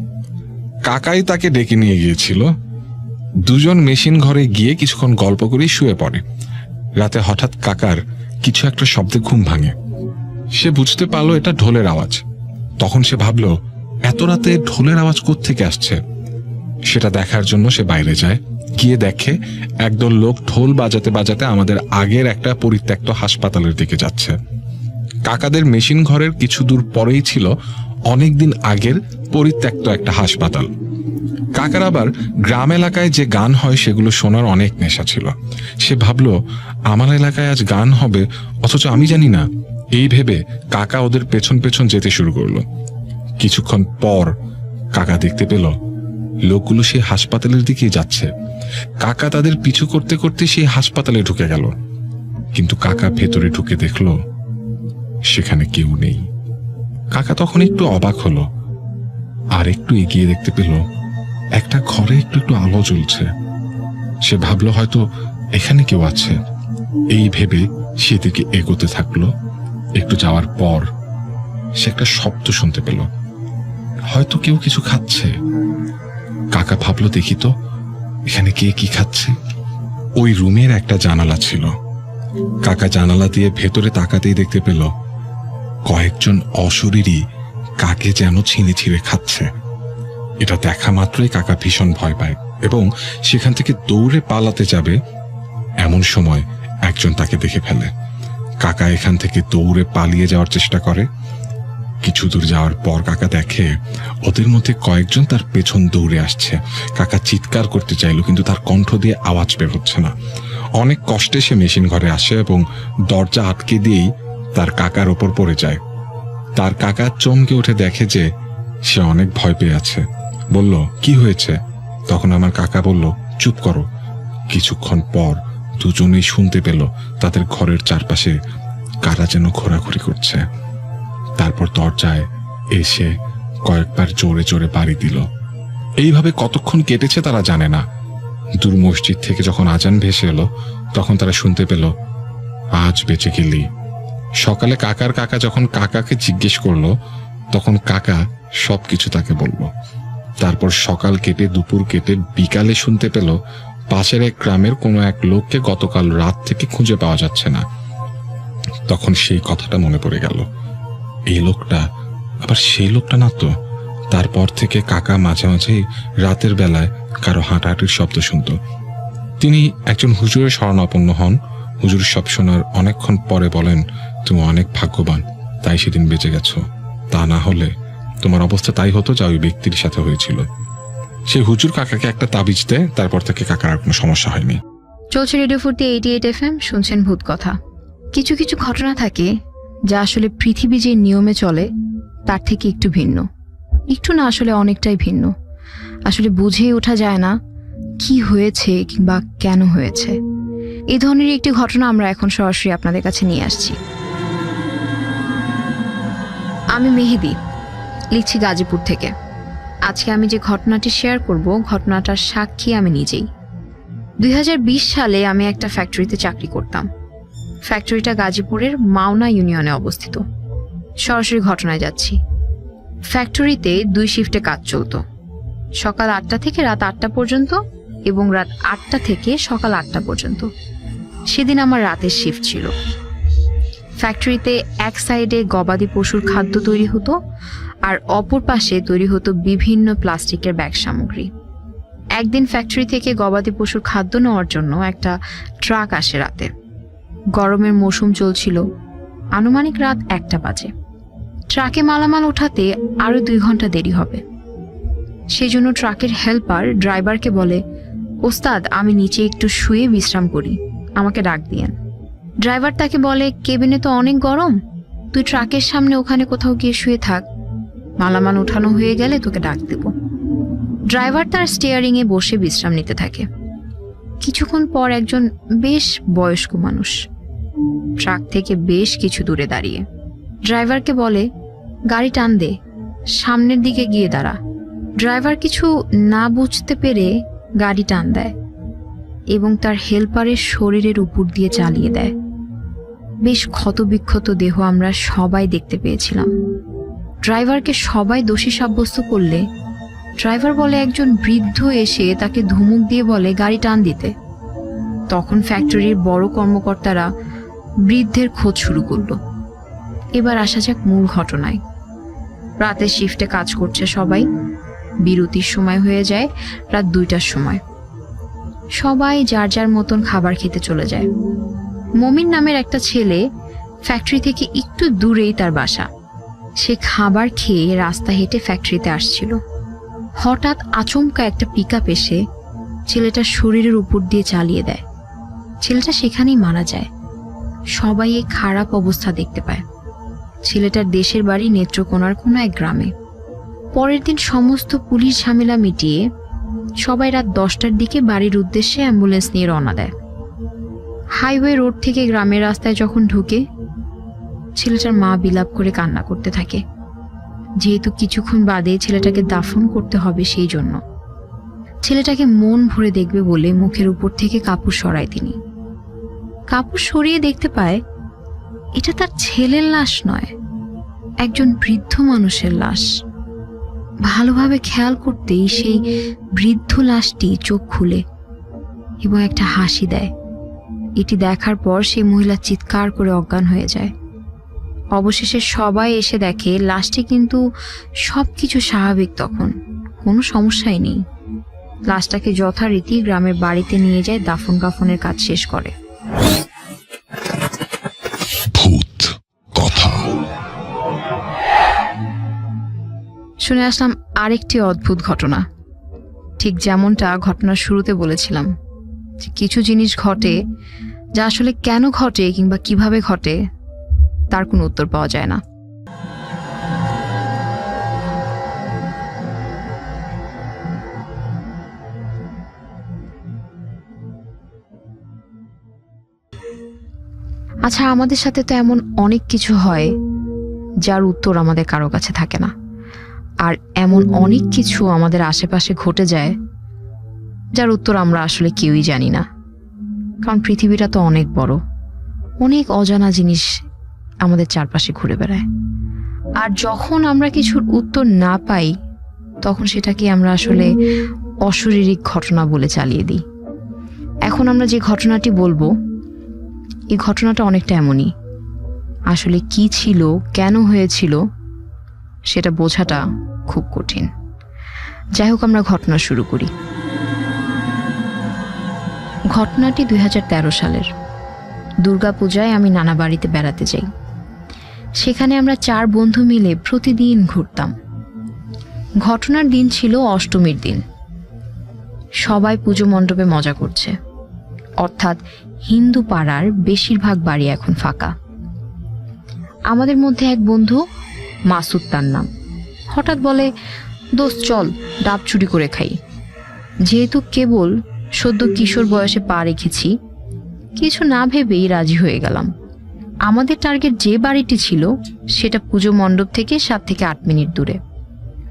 কাকাই তাকে ডেকে নিয়ে গিয়েছিল। দুজন মেশিন ঘরে গিয়ে কিছুক্ষণ গল্প করে শুয়ে পড়ে। রাতে হঠাৎ কাকার কিছু একটা শব্দে ঘুম ভাঙে। সে বুঝতে পারলো এটা ঢোলের আওয়াজ। তখন সে ভাবলো এত রাতে ঢোলের আওয়াজ কোত্থেকে আসছে। সেটা দেখার জন্য সে বাইরে যায়। গিয়ে দেখে একদল লোক ঢোল বাজাতে বাজাতে আমাদের আগের একটা পরিত্যক্ত হাসপাতালের দিকে যাচ্ছে। কাকাদের মেশিন ঘরের কিছু দূর পরেই ছিল অনেকদিন আগের পরিত্যক্ত একটা হাসপাতাল। কাকার আবার গ্রাম এলাকায় যে গান হয় সেগুলো শোনার অনেক নেশা ছিল। সে ভাবলো আমার এলাকায় আজ গান হবে, অথচ আমি জানি না। এই ভেবে কাকা ওদের পেছন পেছন যেতে শুরু করলো। কিছুক্ষণ পর কাকা দেখতে পেল লোকগুলো সেই হাসপাতালের দিকে যাচ্ছে। কাকা তাদের পিছু করতে করতে সেই হাসপাতালে ঢুকে গেল। কিন্তু কাকা ভেতরে ঢুকে দেখলো সেখানে কেউ নেই। কাকা তখন একটু অবাক হলো, আর একটু এগিয়ে দেখতে পেল একটা ঘরে একটু একটু আলো জ্বলছে। সে ভাবলো হয়তো এখানে কেউ আছে। এই ভেবে সেদিকে এগোতে থাকলো। একটু যাওয়ার পর সে একটা শব্দ শুনতে পেল, হয়তো কেউ কিছু খাচ্ছে। কাকা ভাবলো দেখি তো এখানে কে কি খাচ্ছে। ওই রুমের একটা জানালা ছিল। কাকা জানালা দিয়ে ভেতরে তাকাতেই দেখতে পেল কয়েকজন অশরীরী কাকে যেন ছিঁড়ে ছিঁড়ে খাচ্ছে। এটা দেখা মাত্রই কাকা ভীষণ ভয় পায় এবং সেখান থেকে দৌড়ে পালাতে যাবে। এমন সময় একজন তাকে দেখে ফেলে। কাকা এখান থেকে দৌড়ে পালিয়ে যাওয়ার চেষ্টা করে। কিছু দূর যাওয়ার পর কাকা দেখে ওদের মধ্যে কয়েকজন তার পেছন দৌড়ে আসছে। কাকা চিৎকার করতে চাইল, কিন্তু তার কণ্ঠ দিয়ে আওয়াজ বের হচ্ছে না। অনেক কষ্টে সে মেশিন ঘরে আসে এবং দরজা আটকে দিয়েই তার কাকার ওপর পড়ে যায়। তার কাকা চমকে উঠে দেখে যে সে অনেক ভয় পেয়ে আছে। বলল কি হয়েছে? তখন আমার কাকা বলল চুপ করো। কিছুক্ষণ পর দুজনেই শুনতে পেল তাদের ঘরের চারপাশে কারা যেন ঘোরাঘুরি করছে। তারপর দরজায় এসে কয়েকবার জোরে জোরে বাড়ি দিল। এইভাবে কতক্ষণ কেটেছে তারা জানে না। দূর মসজিদ থেকে যখন আজান ভেসে এলো তখন তারা শুনতে পেল আজ বেঁচে গেলি। সকালে কাকার কাকা যখন কাকাকে জিজ্ঞেস করলো তখন কাকা সবকিছু তাকে বলল। তারপর সকাল কেটে দুপুর কেটে বিকালে শুনতে পেল পাশের এক গ্রামের কোনো এক লোককে গতকাল রাত থেকে খুঁজে পাওয়া যাচ্ছে না। তখন সেই কথাটা মনে পড়ে গেল, এই লোকটা আবার সেই লোকটা না তো। তারপর থেকে কাকা মাঝে মাঝেই রাতের বেলায় কারো হাঁটাহাঁটির শব্দ শুনত। তিনি একজন হুজুরের শরণাপন্ন হন। হুজুর সব শোনার অনেকক্ষণ পরে বলেন, তুমি অনেক ভাগ্যবান, তাই সেদিন বেঁচে গেছো। তা না হলে তোমার অবস্থা তাই হতো যা ওই ব্যক্তির সাথে হয়েছিল। সেই হুজুর কাকাকে একটা তাবিজ দেয়। তারপর থেকে কাকার আর কোনো সমস্যা হয়নি। চলছে রেডিও 88 FM, শুনছেন ভূত কথা। কিছু কিছু ঘটনা থাকে যা আসলে পৃথিবী যে নিয়মে চলে তার থেকে একটু ভিন্ন। একটু না, আসলে অনেকটাই ভিন্ন। আসলে বুঝেই ওঠা যায় না কি হয়েছে কিংবা কেন হয়েছে। এই ধরনের একটি ঘটনা আমরা এখন সরাসরি আপনাদের কাছে নিয়ে আসছি। আমি মেহেদি, লিখছি গাজীপুর থেকে। আজকে আমি যে ঘটনাটি শেয়ার করব, ঘটনাটার সাক্ষী আমি নিজেই। 2020 সালে আমি একটা ফ্যাক্টরিতে চাকরি করতাম। ফ্যাক্টরিটা গাজীপুরের মাওনা ইউনিয়নে অবস্থিত। সরাসরি ঘটনায় যাচ্ছি। ফ্যাক্টরিতে 2 শিফটে কাজ চলতো, সকাল 8টা থেকে রাত 8টা পর্যন্ত এবং রাত 8টা থেকে সকাল 8টা পর্যন্ত। সেদিন আমার রাতের শিফট ছিল। ফ্যাক্টরিতে এক সাইডে গবাদি পশুর খাদ্য তৈরি হতো আর অপর পাশে তৈরি হতো বিভিন্ন প্লাস্টিকের ব্যাগ সামগ্রী। একদিন ফ্যাক্টরি থেকে গবাদি পশুর খাদ্য নেওয়ার জন্য একটা ট্রাক আসে রাতে। গরমের মৌসুম চলছিল, আনুমানিক রাত 1টা বাজে। ট্রাকে মালামাল ওঠাতে আরো 2 ঘন্টা দেরি হবে। সেজন্য ট্রাকের হেল্পার ড্রাইভারকে বলে, ওস্তাদ, আমি নিচে একটু শুয়ে বিশ্রাম করি, আমাকে ডাক দিয়েন। ড্রাইভার তাকে বলে, কেবিনে তো অনেক গরম, তুই ট্রাকের সামনে ওখানে কোথাও গিয়ে শুয়ে থাক, মালামাল ওঠানো হয়ে গেলে তোকে ডাক দেব। ড্রাইভার তার স্টিয়ারিংয়ে বসে বিশ্রাম নিতে থাকে। কিছুক্ষণ পর একজন বেশ বয়স্ক মানুষ ট্রাক থেকে বেশ কিছু দূরে দাঁড়িয়ে ড্রাইভারকে বলে, গাড়ি টান দে, সামনের দিকে গিয়ে দাঁড়া। ড্রাইভার কিছু না বুঝতে পেরে গাড়ি টান দেয় এবং তার হেল্পারের শরীরের উপর দিয়ে চালিয়ে দেয়। বেশ ক্ষতবিক্ষত দেহ আমরা সবাই দেখতে পেয়েছিলাম। ড্রাইভারকে সবাই দোষী সাব্যস্ত করলে ড্রাইভার বলে একজন বৃদ্ধ এসে তাকে ধমক দিয়ে বলে গাড়ি টান দিতে। তখন ফ্যাক্টরির বড় কর্মকর্তারা বৃদ্ধের খোঁজ শুরু করলো। এবার আসা যাক মূল ঘটনায়। রাতের শিফটে কাজ করছে সবাই। বিরতির সময় হয়ে যায় রাত 2টার সময়। সবাই যার যার মতন খাবার খেতে চলে যায়। মমিন নামের একটা ছেলে, ফ্যাক্টরি থেকে একটু দূরেই তার বাসা। সে খাবার খেয়ে রাস্তা হেঁটে ফ্যাক্টরিতে আসছিল। হঠাৎ আচমকা একটা পিকআপ এসে ছেলেটার শরীরের উপর দিয়ে চালিয়ে দেয়। ছেলেটা সেখানেই মারা যায়। সবাই এই খারাপ অবস্থা দেখতে পায়। ছেলেটার দেশের বাড়ি নেত্রকোনার কোনো এক গ্রামে। পরের দিন সমস্ত পুলিশ ঝামেলা মিটিয়ে সবাই রাত 10টার দিকে বাড়ির উদ্দেশ্যে অ্যাম্বুলেন্স নিয়ে রওনা দেয়। হাইওয়ে রোড থেকে গ্রামের রাস্তায় যখন ঢুকে, ছেলেটার মা বিলাপ করে কান্না করতে থাকে, যেহেতু কিছুক্ষণ বাদে ছেলেটাকে দাফন করতে হবে। সেই জন্য ছেলেটাকে মন ভরে দেখবে বলে মুখের উপর থেকে কাপড় সরায় তিনি। কাপড় সরিয়ে দেখতে পায় এটা তার ছেলের লাশ নয়, একজন বৃদ্ধ মানুষের লাশ। ভালোভাবে খেয়াল করতেই সেই বৃদ্ধ লাশটি চোখ খুলে এবং একটা হাসি দেয়। এটি দেখার পর সেই মহিলা চিৎকার করে অজ্ঞান হয়ে যায়। অবশেষে সবাই এসে দেখে লাশটি কিন্তু সবকিছু স্বাভাবিক, তখন কোনো সমস্যাই নেই। লাশটাকে যথারীতি গ্রামের বাড়িতে নিয়ে যায়, দাফন কাফনের কাজ শেষ করে। ভূত কথা। শুনে আসলাম আরেকটি অদ্ভুত ঘটনা। ঠিক যেমনটা ঘটনার শুরুতে বলেছিলাম যে কিছু জিনিস ঘটে যা আসলে কেন ঘটে কিংবা কিভাবে ঘটে তার কোনো উত্তর পাওয়া যায় না। আচ্ছা, আমাদের সাথে তো এমন অনেক কিছু হয় যার উত্তর আমাদের কারো কাছে থাকে না, আর এমন অনেক কিছু আমাদের আশেপাশে ঘটে যায় যার উত্তর আমরা আসলে কেউই জানি না। কারণ পৃথিবীটা তো অনেক বড়, অনেক অজানা জিনিস আমাদের চারপাশে ঘুরে বেড়ায়। আর যখন আমরা কিছুর উত্তর না পাই তখন সেটাকে আমরা আসলে অশারীরিক ঘটনা বলে চালিয়ে দিই। এখন আমরা যে ঘটনাটি বলবো, এই ঘটনাটা অনেকটা এমনই। আসলে কি ছিল, কেন হয়েছিল সেটা বোঝাটা খুব কঠিন। যাই হোক, আমরা ঘটনা শুরু করি। ঘটনাটি 2013 সালের। দুর্গাপূজায় আমি নানা বাড়িতে বেড়াতে যাই। সেখানে আমরা 4 বন্ধু মিলে প্রতিদিন ঘুরতাম। ঘটনার দিন ছিল অষ্টমীর দিন। সবাই পুজো মণ্ডপে মজা করছে, অর্থাৎ হিন্দু পাড়ার বেশিরভাগ বাড়ি এখন ফাঁকা। আমাদের মধ্যে এক বন্ধু, মাসুদ তার নাম, হঠাৎ বলে, দোস্ত চল ডাব চুরি করে খাই। যেহেতু কেবল সদ্য কিশোর বয়সে পা রেখেছি, কিছু না ভেবেই রাজি হয়ে গেলাম। আমাদের টার্গেট যে বাড়িটি ছিল সেটা পুজো মণ্ডপ থেকে 7 থেকে 8 মিনিট দূরে,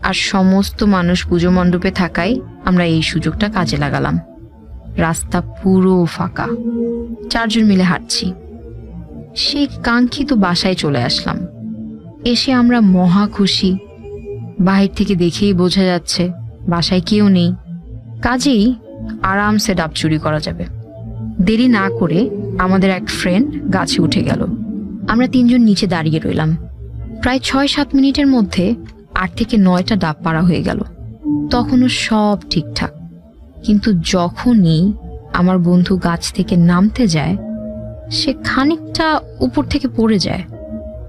আর সমস্ত মানুষ পুজো মণ্ডপে থাকায় আমরা এই সুযোগটা কাজে লাগালাম। রাস্তা পুরো ফাঁকা, 4 জন মিলে হাঁটছি। সেই কাঙ্ক্ষিত বাসায় চলে আসলাম। এসে আমরা মহা খুশি। বাহির থেকে দেখেই বোঝা যাচ্ছে বাসায় কেউ নেই, কাজেই আরামসে ডাব চুরি করা যাবে। দেরি না করে আমাদের এক ফ্রেন্ড গাছে উঠে গেল। আমরা 3 জন নিচে দাঁড়িয়ে রইলাম। প্রায় 6-7 মিনিটের মধ্যে 8 থেকে 9টা ডাব পাড়া হয়ে গেল। তখনও সব ঠিকঠাক, কিন্তু যখনই আমার বন্ধু গাছ থেকে নামতে যায়, সে খানিকটা উপর থেকে পড়ে যায়,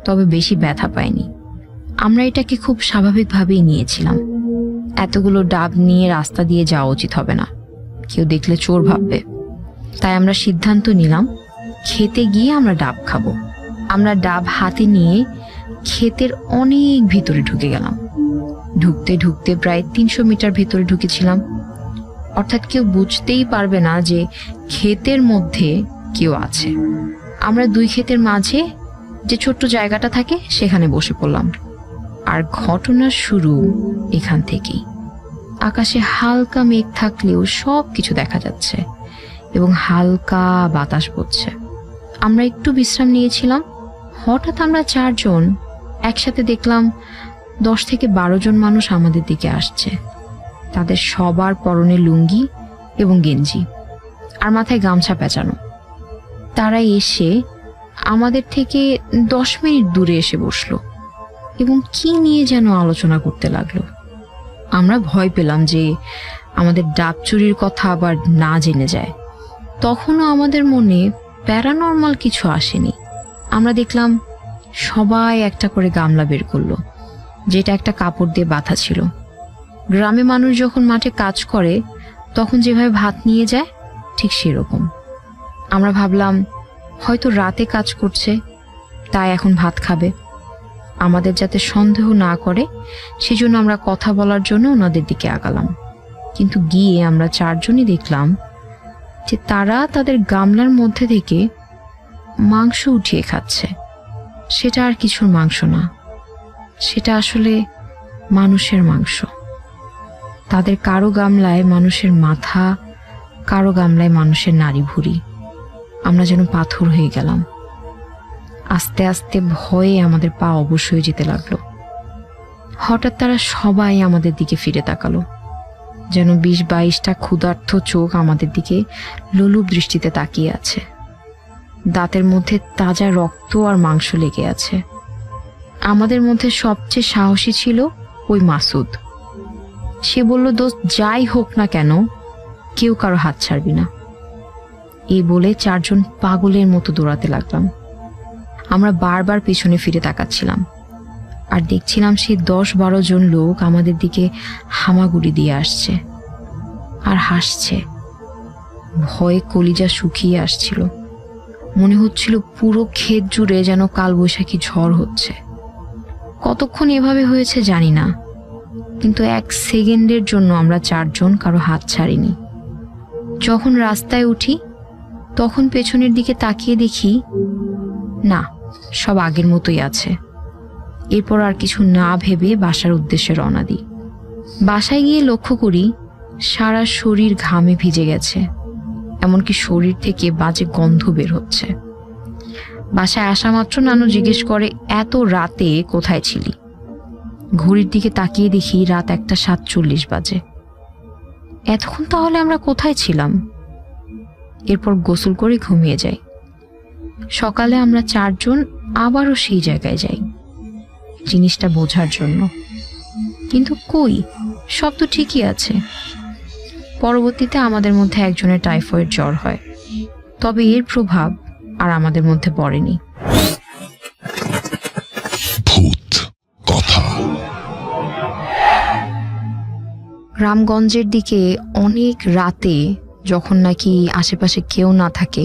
তবে বেশি ব্যথা পায়নি। আমরা এটাকে খুব স্বাভাবিকভাবেই নিয়েছিলাম। এতগুলো ডাব নিয়ে রাস্তা দিয়ে যাওয়া উচিত হবে না, কেউ দেখলে চোর ভাববে। তাই আমরা সিদ্ধান্ত নিলাম খেতে গিয়ে আমরা ডাব খাবো। আমরা ডাব হাতে নিয়ে ক্ষেতের অনেক ভিতরে ঢুকে গেলাম। ঢুকতে ঢুকতে প্রায় 300 মিটার ভিতরে ঢুকেছিলাম। অর্থাৎ কেউ বুঝতেই পারবে না যে ক্ষেতের মধ্যে কেউ আছে। আমরা 2 ক্ষেতের মাঝে যে ছোট্ট জায়গাটা থাকে সেখানে বসে পড়লাম। আর ঘটনার শুরু এখান থেকেই। আকাশে হালকা মেঘ থাকলেও সব কিছু দেখা যাচ্ছে এবং হালকা বাতাস বইছে। আমরা একটু বিশ্রাম নিয়েছিলাম। হঠাৎ আমরা 4 জন একসাথে দেখলাম 10 থেকে 12 জন মানুষ আমাদের দিকে আসছে। তাদের সবার পরনে লুঙ্গি এবং গেঞ্জি আর মাথায় গামছা পেঁচানো। তারা এসে আমাদের থেকে 10 মিনিট দূরে এসে বসলো এবং কি নিয়ে যেন আলোচনা করতে লাগলো। আমরা ভয় পেলাম যে আমাদের ডাব চুরির কথা আবার না জেনে যায়। তখনও আমাদের মনে প্যারানর্মাল কিছু আসেনি। আমরা দেখলাম সবাই একটা করে গামলা বের করলো, যেটা একটা কাপড় দিয়ে বাঁধা ছিল। গ্রামে মানুষ যখন মাঠে কাজ করে তখন যেভাবে ভাত নিয়ে যায় ঠিক সেরকম। আমরা ভাবলাম হয়তো রাতে কাজ করছে, তাই এখন ভাত খাবে। আমাদের যাতে সন্দেহ না করে সেজন্য আমরা কথা বলার জন্য ওনাদের দিকে আগালাম। কিন্তু গিয়ে আমরা 4 জনই দেখলাম যে তারা তাদের গামলার মধ্যে থেকে মাংস উঠিয়ে খাচ্ছে। সেটা আর কিছুর মাংস না, সেটা আসলে মানুষের মাংস। তাদের কারো গামলায় মানুষের মাথা, কারো গামলায় মানুষের নাড়ি ভুঁড়ি। আমরা যেন পাথর হয়ে গেলাম। আস্তে আস্তে ভয়ে আমাদের পা অবশ হয়ে যেতে লাগলো। হঠাৎ তারা সবাই আমাদের দিকে ফিরে তাকালো, যেন 20-22টা ক্ষুধার্ত চোখ আমাদের দিকে লোলুপ দৃষ্টিতে তাকিয়ে আছে। দাঁতের মধ্যে তাজা রক্ত আর মাংস লেগে আছে। আমাদের মধ্যে সবচেয়ে সাহসী ছিল ওই মাসুদ। সে বলল, দোস্ত যাই হোক না কেন কেউ কারো হাত ছাড়বি না। এই বলে 4 জন পাগলের মতো দৌড়াতে লাগলাম। আমরা বারবার পিছনে ফিরে তাকাচ্ছিলাম আর দেখছিলাম সেই 10-12 জন লোক আমাদের দিকে হামাগুড়ি দিয়ে আসছে আর হাসছে। ভয়ে কলিজা শুকিয়ে আসছিল। মনে হচ্ছিল পুরো ক্ষেত জুড়ে যেন কালবৈশাখী ঝড় হচ্ছে। কতক্ষণ এভাবে হয়েছে জানি না, কিন্তু 1 সেকেন্ডের জন্য আমরা 4 জন কারো হাত ছাড়িনি। যখন রাস্তায় উঠি তখন পেছনের দিকে তাকিয়ে দেখি না, সব আগের মতোই আছে। এরপর আর কিছু না ভেবে বাসার উদ্দেশ্যে রওনা দিই। বাসায় গিয়ে লক্ষ্য করি সারা শরীর ঘামে ভিজে গেছে, এমনকি শরীর থেকে বাজে গন্ধ বের হচ্ছে। বাসায় আসা মাত্র নানু জিজ্ঞেস করে, এত রাতে কোথায় ছিলি? ঘড়ির দিকে তাকিয়ে দেখি রাত 1:47 বাজে। এতক্ষণ তাহলে আমরা কোথায় ছিলাম? এরপর গোসল করে ঘুমিয়ে যাই। সকালে আমরা 4 জন আবারও সেই জায়গায় যাই জিনিসটা বোঝার জন্য, কিন্তু কই, সব তো ঠিকই আছে। পরবর্তীতে আমাদের মধ্যে একজনের টাইফয়েড জ্বর হয়, তবে এর প্রভাব আর আমাদের মধ্যে পড়েনি। ভূত কথা। গ্রামগঞ্জের দিকে অনেক রাতে যখন নাকি আশেপাশে কেউ না থাকে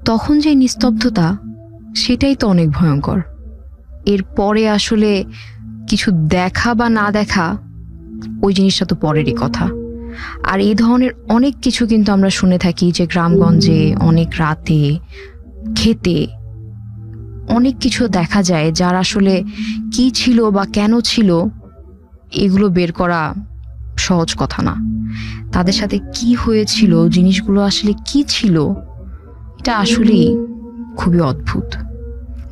তখন যে নিস্তব্ধতা, সেটাই তো অনেক ভয়ঙ্কর। এরপরে আসলে কিছু দেখা বা না দেখা ওই জিনিসটা তো পরেরই কথা। আর এই ধরনের অনেক কিছু কিন্তু আমরা শুনে থাকি যে গ্রামগঞ্জে অনেক রাতে খেতে অনেক কিছু দেখা যায়, যার আসলে কি ছিল বা কেন ছিল এগুলো বের করা সহজ কথা না। তাদের সাথে কি হয়েছিল, জিনিসগুলো আসলে কি ছিল, এটা আসলেই খুবই অদ্ভুত।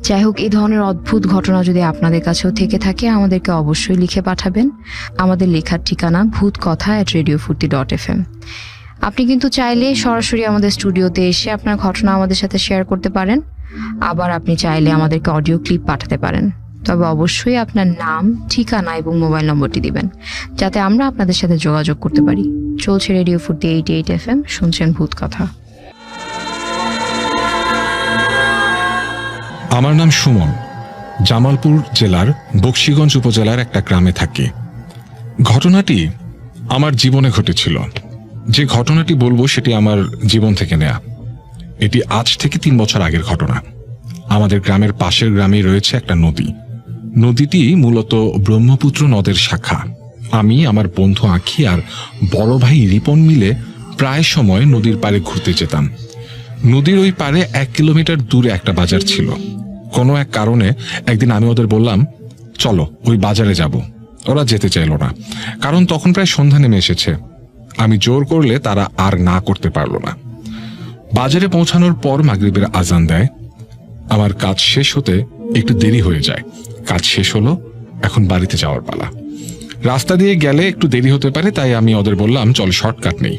যাই হোক, এই ধরনের অদ্ভুত ঘটনা যদি আপনাদের কাছেও থেকে থাকে আমাদেরকে অবশ্যই লিখে পাঠাবেন। আমাদের লেখার ঠিকানা bhutkotha@radiofurti.fm। আপনি কিন্তু চাইলে সরাসরি আমাদের স্টুডিওতে এসে আপনার ঘটনা আমাদের সাথে শেয়ার করতে পারেন। আবার আপনি চাইলে আমাদেরকে অডিও ক্লিপ পাঠাতে পারেন, তবে অবশ্যই আপনার নাম, ঠিকানা এবং মোবাইল নম্বরটি দিবেন, যাতে আমরা আপনাদের সাথে যোগাযোগ করতে পারি। চলছে রেডিও 88 FM, শুনছেন ভূত কথা। আমার নাম সুমন, জামালপুর জেলার বকশীগঞ্জ উপজেলার একটা গ্রামে থাকি। ঘটনাটি আমার জীবনে ঘটেছিল। যে ঘটনাটি বলবো সেটি আমার জীবন থেকে নেয়া। এটি আজ থেকে 3 বছর আগের ঘটনা। আমাদের গ্রামের পাশের গ্রামেই রয়েছে একটা নদী। নদীটি মূলত ব্রহ্মপুত্র নদের শাখা। আমি, আমার বন্ধু আঁখি আর বড় ভাই রিপন মিলে প্রায় সময় নদীর পাড়ে ঘুরতে যেতাম। নদীর ওই পাড়ে 1 কিলোমিটার দূরে একটা বাজার ছিল। কোনো এক কারণে একদিন আমি ওদের বললাম, চলো ওই বাজারে যাব। ওরা যেতে চাইল না, কারণ তখন প্রায় সন্ধ্যা নেমে এসেছে। আমি জোর করলে তারা আর না করতে পারল না। বাজারে পৌঁছানোর পর মাগরিবের আজান দেয়। আমার কাজ শেষ হতে একটু দেরি হয়ে যায়। কাজ শেষ হলো, এখন বাড়িতে যাওয়ার পালা। রাস্তা দিয়ে গেলে একটু দেরি হতে পারে, তাই আমি ওদের বললাম, চল শর্টকাট নেই।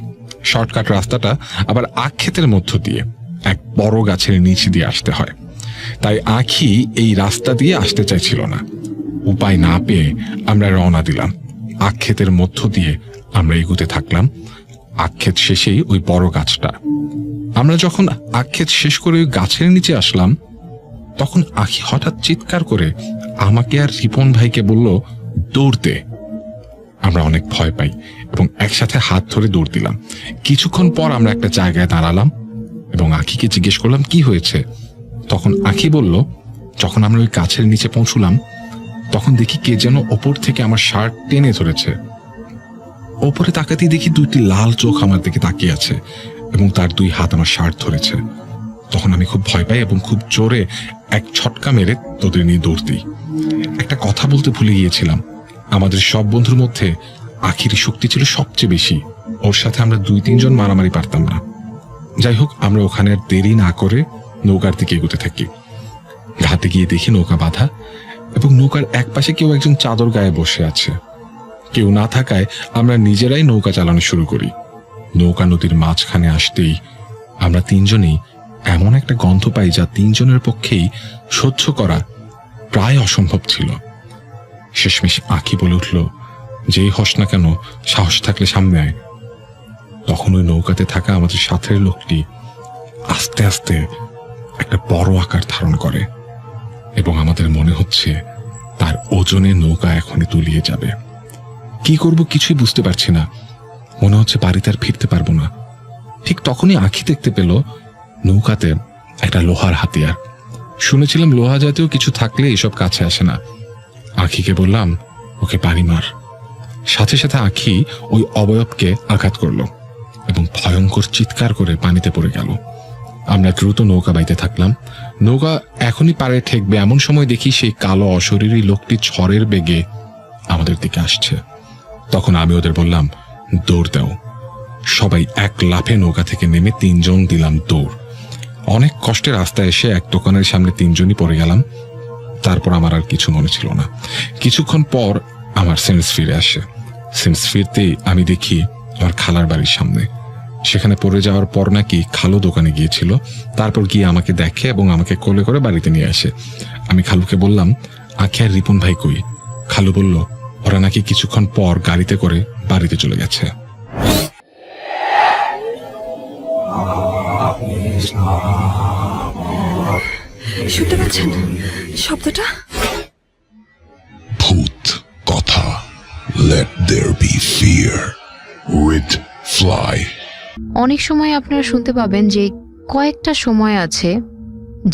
শর্টকাট রাস্তাটা আবার আখ ক্ষেতের মধ্য দিয়ে এক বড় গাছের নিচ দিয়ে আসতে হয়। তাই আঁখি এই রাস্তা দিয়ে আসতে চাইছিল না। উপায় না পেয়ে আমরা রওনা দিলাম। আখ ক্ষেতের মধ্য দিয়ে আমরা এগুতে থাকলাম। আখ ক্ষেত শেষেই ওই বড় গাছটা। আমরা যখন আখ ক্ষেত শেষ করে ওই গাছের নিচে আসলাম, তখন আঁখি হঠাৎ চিৎকার করে আমাকে আর রিপন ভাইকে বলল, দৌড়তে। আমরা অনেক ভয় পাই এবং একসাথে হাত ধরে দৌড় দিলাম। কিছুক্ষণ পর আমরা একটা জায়গায় দাঁড়ালাম এবং আঁখিকে জিজ্ঞেস করলাম কি হয়েছে। তখন আঁখি বলল, যখন আমরা ওই গাছের নিচে পৌঁছলাম, তখন দেখি কে যেন ওপর থেকে আমার শার্ট টেনে ধরেছে। ওপরে তাকাতেই দেখি 2টি লাল চোখ আমার দিকে তাকিয়ে আছে এবং তার 2 হাত আমার শার্ট ধরেছে। তখন আমি খুব ভয় পাই এবং খুব জোরে এক ছটকা মেরে তোদের নিয়ে দৌড় দিই। একটা কথা বলতে ভুলে গিয়েছিলাম, আমাদের সব বন্ধুর মধ্যে আঁখির শক্তি ছিল সবচেয়ে বেশি। ওর সাথে আমরা 2-3 জন মারামারি পারতাম না। যাই হোক, আমরা ওখানে দেরি না করে নৌকার দিকে এগোতে থাকি। ঘাটে গিয়ে দেখি নৌকা বাঁধা এবং নৌকার এক পাশে কেউ একজন চাদর গায়ে বসে আছে। কেউ না থাকায় আমরা নিজেরাই নৌকা চালানো শুরু করি। নৌকা নদীর মাঝখানে আসতেই আমরা 3 জনেই এমন একটা গন্ধ পাই যা 3 জনের পক্ষেই সহ্য করা প্রায় অসম্ভব ছিল। শেষমেশ আঁখি বলে উঠল, যেই হস না কেন, সাহস থাকলে সামনে আয়। তখন ওই নৌকাতে থাকা আমাদের সাথের লোকটি আস্তে আস্তে একটা বড় আকার ধারণ করে এবং আমাদের মনে হচ্ছে তার ওজনে নৌকা এখনই তলিয়ে যাবে। কি করব কিছুই বুঝতে পারছি না। মনে হচ্ছে বাড়িতে আর ফিরতে পারবো না। ঠিক তখনই আঁখি দেখতে পেল নৌকাতে একটা লোহার হাতিয়ার। শুনেছিলাম লোহা জাতীয় কিছু থাকলে এসব কাছে আসে না। আঁখিকে বললাম, ওকে পানি মার। সাথে সাথে আঁখি ওই অবয়বকে আঘাত করলো এবং ভয়ঙ্কর চিৎকার করে পানিতে পড়ে গেল। আমরা দ্রুত নৌকা বাইতে থাকলাম। নৌকা এখনই পাড়ে ঠেকবে এমন সময় দেখি সেই কালো অশরীরী লোকটি ঝড়ের বেগে আমাদের দিকে আসছে। তখন আমি ওদের বললাম, দৌড় দাও। সবাই এক লাফে নৌকা থেকে নেমে 3 জন দিলাম দৌড়। অনেক কষ্টে রাস্তায় এসে এক দোকানের সামনে 3 জনই পড়ে গেলাম। তারপর আমার আর কিছু মনে ছিল না। কিছুক্ষণ পর আমার সেন্স ফিরে আসে। সেন্স ফিরতেই আমি দেখি আমার খালার বাড়ির সামনে। সেখানে পড়ে যাওয়ার পর নাকি খালু দোকানে গিয়েছিল। তারপর গিয়ে আমাকে দেখে এবং আমাকে কোলে করে বাড়িতে নিয়ে আসে। আমি খালুকে বললাম, আঁখি আর রিপন ভাই কই? খালু বলল, ওরা নাকি কিছুক্ষণ পর গাড়িতে করে বাড়িতে চলে গেছে। শুনতে পাচ্ছেন শব্দটা? ভূত কথা। Let there be fear. Rid fly. অনেক সময় আপনারা শুনতে পাবেন যে কয়েকটা সময় আছে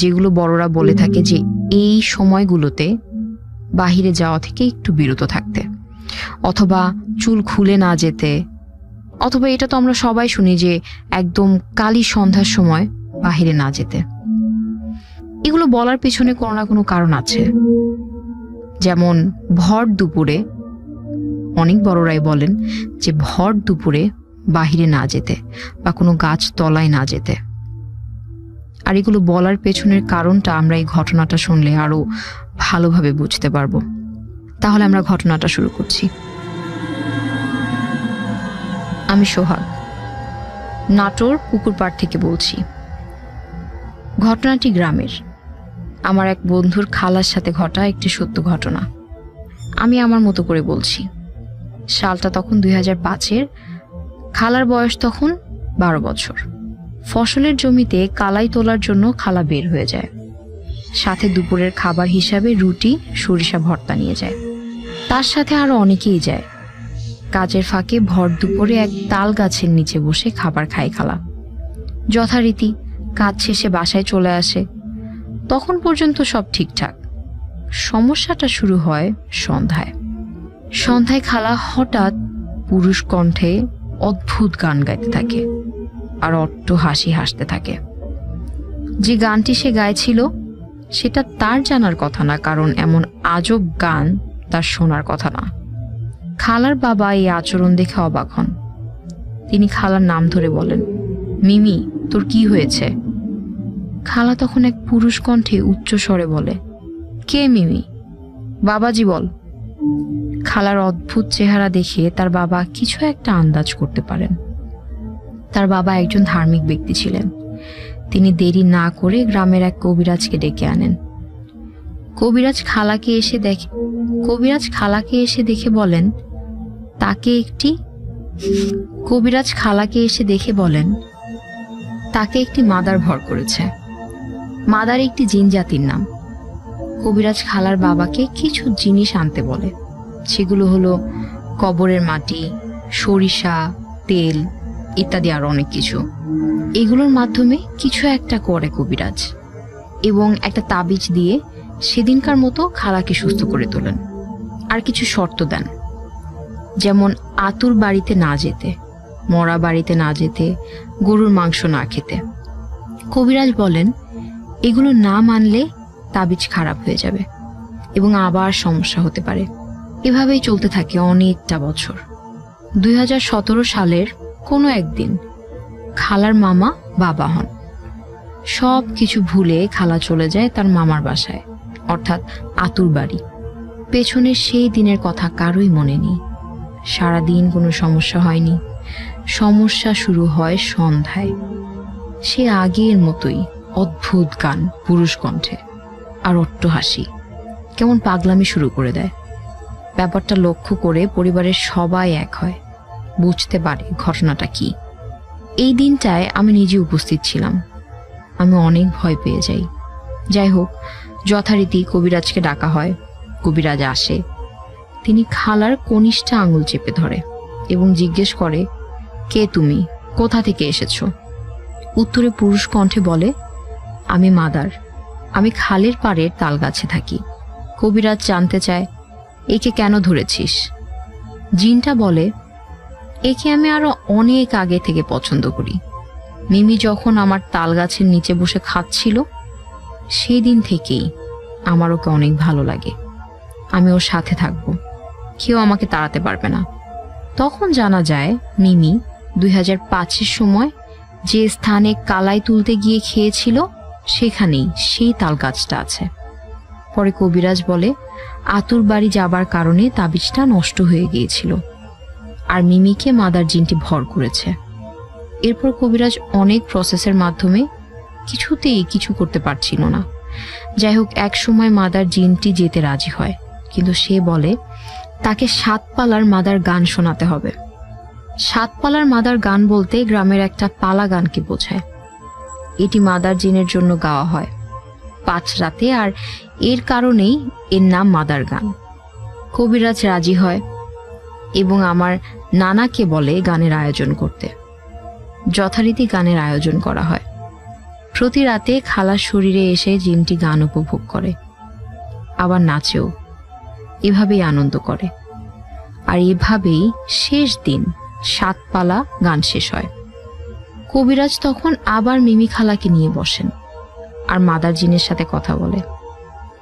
যেগুলো বড়রা বলে থাকে যে এই সময়গুলোতে বাহিরে যাওয়া থেকে একটু বিরত থাকতে, অথবা চুল খুলে না যেতে, অথবা এটা তো আমরা সবাই শুনি যে একদম কালী সন্ধ্যার সময় বাহিরে না যেতে। এগুলো বলার পিছনে কোনো না কোনো কারণ আছে। যেমন ভর দুপুরে অনেক বড়রাই বলেন যে ভর দুপুরে বাহিরে না যেতে বা কোনো গাছ তলায় না যেতে। আর এগুলো বলার পেছনের কারণটা আমরা এই ঘটনাটা শুনলে আরো ভালোভাবে বুঝতে পারবো। তাহলে আমরা ঘটনাটা শুরু করছি। আমি সোহাগ, নাটোর পুকুর পাড় থেকে বলছি। ঘটনাটি গ্রামের, আমার এক বন্ধুর খালার সাথে ঘটা একটি সত্য ঘটনা। আমি আমার মতো করে বলছি। সালটা তখন 2005-এর। খালার বয়স তখন 12 বছর। ফসলের জমিতে কালাই তোলার জন্য খালা বের হয়ে যায়। সাথে দুপুরের খাবার হিসাবে রুটি, সরিষা ভর্তা নিয়ে যায়। তার সাথে আরো অনেকেই যায়। কাজের ফাঁকে ভর দুপুরে এক তাল গাছের নিচে বসে খাবার খায় খালা। যথারীতি কাজ শেষে বাসায় চলে আসে। তখন পর্যন্ত সব ঠিকঠাক। সমস্যাটা শুরু হয় সন্ধ্যায়। সন্ধ্যায় খালা হঠাৎ পুরুষ কণ্ঠে অদ্ভুত গান গাইতে থাকে আর অট্ট হাসি হাসতে থাকে। যে গানটি সে গাইছিল সেটা তার জানার কথা না, কারণ এমন আজব গান তার শোনার কথা না। খালার বাবা এই আচরণ দেখে অবাক হন। তিনি খালার নাম ধরে বলেন, মিমি, তোর কি হয়েছে? খালা তখন এক পুরুষ কণ্ঠে উচ্চ স্বরে বলে, কে মিমি? বাবাজি বল। খালার অদ্ভুত চেহারা দেখে তার বাবা কিছু একটা আন্দাজ করতে পারেন। তার বাবা একজন ধার্মিক ব্যক্তি ছিলেন। তিনি দেরি না করে গ্রামের এক কবিরাজকে ডেকে আনেন। কবিরাজ খালাকে এসে দেখে বলেন, তাকে একটি মাদার ভর করেছে। মাদার একটি জিন জাতির নাম। কবিরাজ খালার বাবাকে কিছু জিনিস আনতে বলে। সেগুলো হলো কবরের মাটি, সরিষা, তেল ইত্যাদি আরো অনেক কিছু। এগুলোর মাধ্যমে কিছু একটা করে কবিরাজ এবং একটা তাবিজ দিয়ে সেদিনকার মতো খালাকে সুস্থ করে তোলেন। আর কিছু শর্ত দেন, যেমন আতুর বাড়িতে না যেতে, মরা বাড়িতে না যেতে, গরুর মাংস না খেতে। কবিরাজ বলেন, এগুলো না মানলে তাবিজ খারাপ হয়ে যাবে এবং আবার সমস্যা হতে পারে। এভাবেই চলতে থাকে অনেকটা বছর। 2017 সালের কোনো একদিন খালার মামা বাবা হন। সব কিছু ভুলে খালা চলে যায় তার মামার বাসায়, অর্থাৎ আতুর বাড়ি। পেছনের সেই দিনের কথা কারোই মনে নেই। সারাদিন কোনো সমস্যা হয়নি। সমস্যা শুরু হয় সন্ধ্যায়। সে আগের মতোই অদ্ভুত গান পুরুষ কণ্ঠে আর অট্ট হাসি, কেমন পাগলামি শুরু করে দেয়। ব্যাপারটা লক্ষ্য করে পরিবারের সবাই এক হয়, বুঝতে পারে ঘটনাটা কি। এই দিনটায় আমি নিজে উপস্থিত ছিলাম। আমি অনেক ভয় পেয়ে যাই। যাই হোক, যথারীতি কবিরাজকে ডাকা হয়। কবিরাজ আসে। তিনি খালার কনিষ্ঠা আঙুল চেপে ধরে এবং জিজ্ঞেস করে, কে তুমি, কোথা থেকে এসেছো? উত্তরে পুরুষ কণ্ঠে বলে, আমি মাদার, আমি খালের পাড়ের তাল গাছে থাকি। কবিরাজ জানতে চায়, একে কেন ধরেছিস? জিনটা বলে, একে আমি আরো অনেক আগে থেকে পছন্দ করি। মিমি যখন আমার তাল গাছের নিচে বসে খাচ্ছিল, সেই দিন থেকেই আমার ওকে অনেক ভালো লাগে। আমি ওর সাথে থাকবো, কেউ আমাকে তাড়াতে পারবে না। তখন জানা যায় মিমি 2005-এর সময় যে স্থানে কালাই তুলতে গিয়ে খেয়েছিল সেখানেই সেই তাল গাছটা আছে। পরে কবিরাজ বলে, আতুর বাড়ি যাবার কারণে তাবিজটা নষ্ট হয়ে গিয়েছিল আর মিমিকে মাদার জিনটি ভর করেছে। এরপর কবিরাজ অনেক প্রসেসের মাধ্যমে কিছুতেই কিছু করতে পারছিল না। যাই হোক, এক সময় মাদার জিনটি যেতে রাজি হয়, কিন্তু সে বলে তাকে 7 পালার মাদার গান শোনাতে হবে। 7 পালার মাদার গান বলতে গ্রামের একটা পালা গানকে বোঝায়। এটি মাদার জিনের জন্য গাওয়া হয় 5 রাতে, আর এর কারণেই এর নাম মাদার গান। কবিরাজ রাজি হয় এবং আমার নানাকে বলে গানের আয়োজন করতে। যথারীতি গানের আয়োজন করা হয়। প্রতি রাতে খালার শরীরে এসে জিনটি গান উপভোগ করে, আবার নাচেও। এভাবেই আনন্দ করে। আর এভাবেই শেষ দিন 7 পালা গান শেষ হয়। কবিরাজ তখন আবার মিমি খালাকে নিয়ে বসেন আর মাদার জিনের সাথে কথা বলে।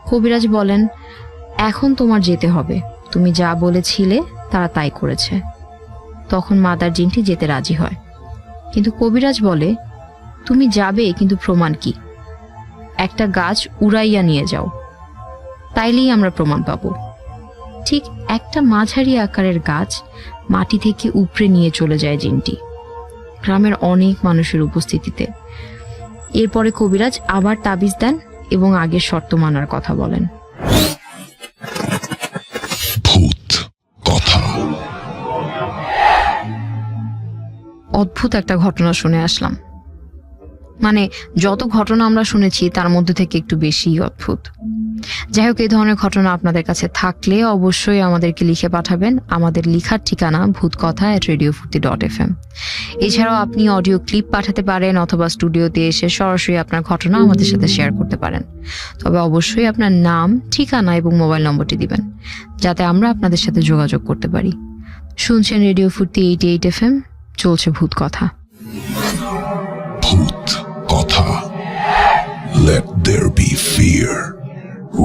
কবিরাজ বলেন, এখন তোমার যেতে হবে, তুমি যা বলেছিলে তারা তাই করেছে। তখন মাদার জিনটি যেতে রাজি হয়, কিন্তু কবিরাজ বলে, তুমি যাবে, কিন্তু প্রমাণ কি? একটা গাছ উড়াইয়া নিয়ে যাও, তাইলেই আমরা প্রমাণ পাবো। ঠিক একটা মাঝারি আকারের গাছ মাটি থেকে উপড়ে নিয়ে চলে যায় জিনটি, গ্রামের অনেক মানুষের উপস্থিতিতে। এরপরে কবিরাজ আবার তাবিজ দেন এবং আগের শর্ত মানার কথা বলেন। ভূত কথা। অদ্ভুত একটা ঘটনা শুনে আসলাম। মানে যত ঘটনা আমরা শুনেছি তার মধ্যে থেকে একটু বেশিই অদ্ভুত। যাই হোক, এই ধরনের ঘটনা আপনাদের কাছে থাকলে অবশ্যই আমাদেরকে লিখে পাঠাবেন। আমাদের লিখার ঠিকানা bhutkotha@radiofurti.fm। এছাড়াও আপনি অডিও ক্লিপ পাঠাতে পারেন অথবা স্টুডিওতে এসে সরাসরি আপনার ঘটনা আমাদের সাথে শেয়ার করতে পারেন। তবে অবশ্যই আপনার নাম, ঠিকানা এবং মোবাইল নম্বরটি দিবেন যাতে আমরা আপনাদের সাথে যোগাযোগ করতে পারি। শুনছেন রেডিও ফুর্তি 88 FM, চলছে ভূত কথা। ভূত কথা। Let there be fear.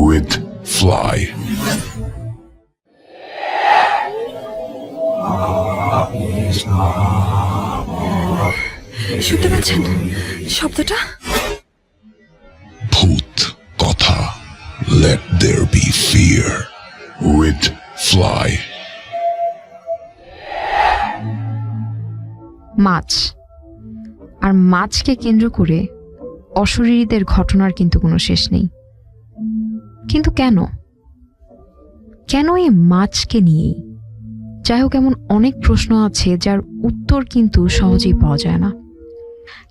With fly. শুনতে পাচ্ছেন শব্দটা? ভূত কথা। Let there be fear. With fly. মাছ আর মাছকে কেন্দ্র করে অশরীরীদের ঘটনার কিন্তু কোনো শেষ নেই। কিন্তু কেন কেন এই মাছকে নিয়েই? যাই হোক, এমন অনেক প্রশ্ন আছে যার উত্তর কিন্তু সহজেই পাওয়া যায় না।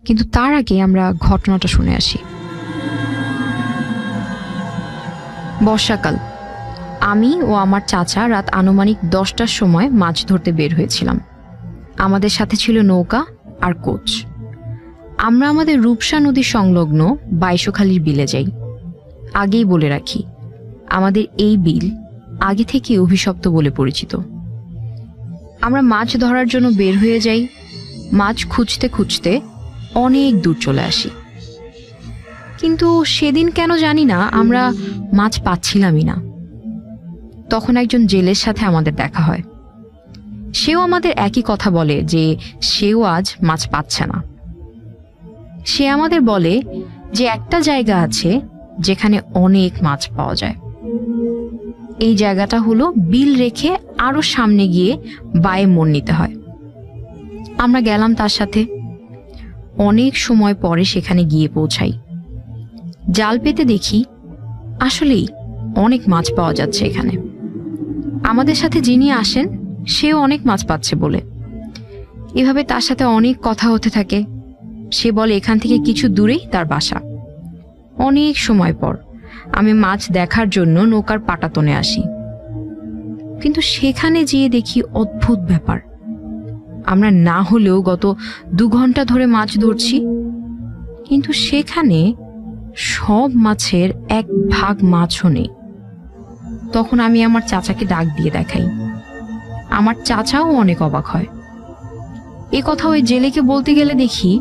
কিন্তু তার আগে আমরা ঘটনাটা শুনে আসি। বর্ষাকাল। আমি ও আমার চাচা রাত আনুমানিক 10টার সময় মাছ ধরতে বের হয়েছিলাম। আমাদের সাথে ছিল নৌকা আর কোচ। আমরা আমাদের রূপসা নদী সংলগ্ন বাইশখালীর বিলে যাই। আগেই বলে রাখি, আমাদের এই বিল আগে থেকে অভিশপ্ত বলে পরিচিত। আমরা মাছ ধরার জন্য বের হয়ে যাই। মাছ খুঁজতে খুঁজতে অনেক দূর চলে আসি, কিন্তু সেদিন কেন জানি না আমরা মাছ পাচ্ছিলামই না। তখন একজন জেলের সাথে আমাদের দেখা হয়। সেও আমাদের একই কথা বলে যে সেও আজ মাছ পাচ্ছে না। সে আমাদের বলে যে একটা জায়গা আছে যেখানে অনেক মাছ পাওয়া যায়। এই জায়গাটা হলো বিল রেখে আরো সামনে গিয়ে বায়ে মোড় নিতে হয়। আমরা গেলাম তার সাথে। অনেক সময় পরে সেখানে গিয়ে পৌঁছাই। জাল পেতে দেখি আসলেই অনেক মাছ পাওয়া যাচ্ছে এখানে। আমাদের সাথে যিনি আসেন সেও অনেক মাছ পাচ্ছে বলে। এভাবে তার সাথে অনেক কথা হতে থাকে। সে বলে এখান থেকে কিছু দূরেই তার বাসা। অনেক সময় পর আমি মাছ দেখার জন্য নৌকার পাটাতনে আসি, কিন্তু সেখানে যেয়ে দেখি অদ্ভুত ব্যাপার। আমরা না হলেও গত 2 ঘন্টা ধরে মাছ ধরছি, কিন্তু সেখানে সব মাছের 1 ভাগ মাছও নেই। তখন আমি আমার চাচাকে ডাক দিয়ে দেখাই। আমার চাচাও অনেক অবাক হয়। এ কথা ওই জেলেকে বলতে গেলে দেখি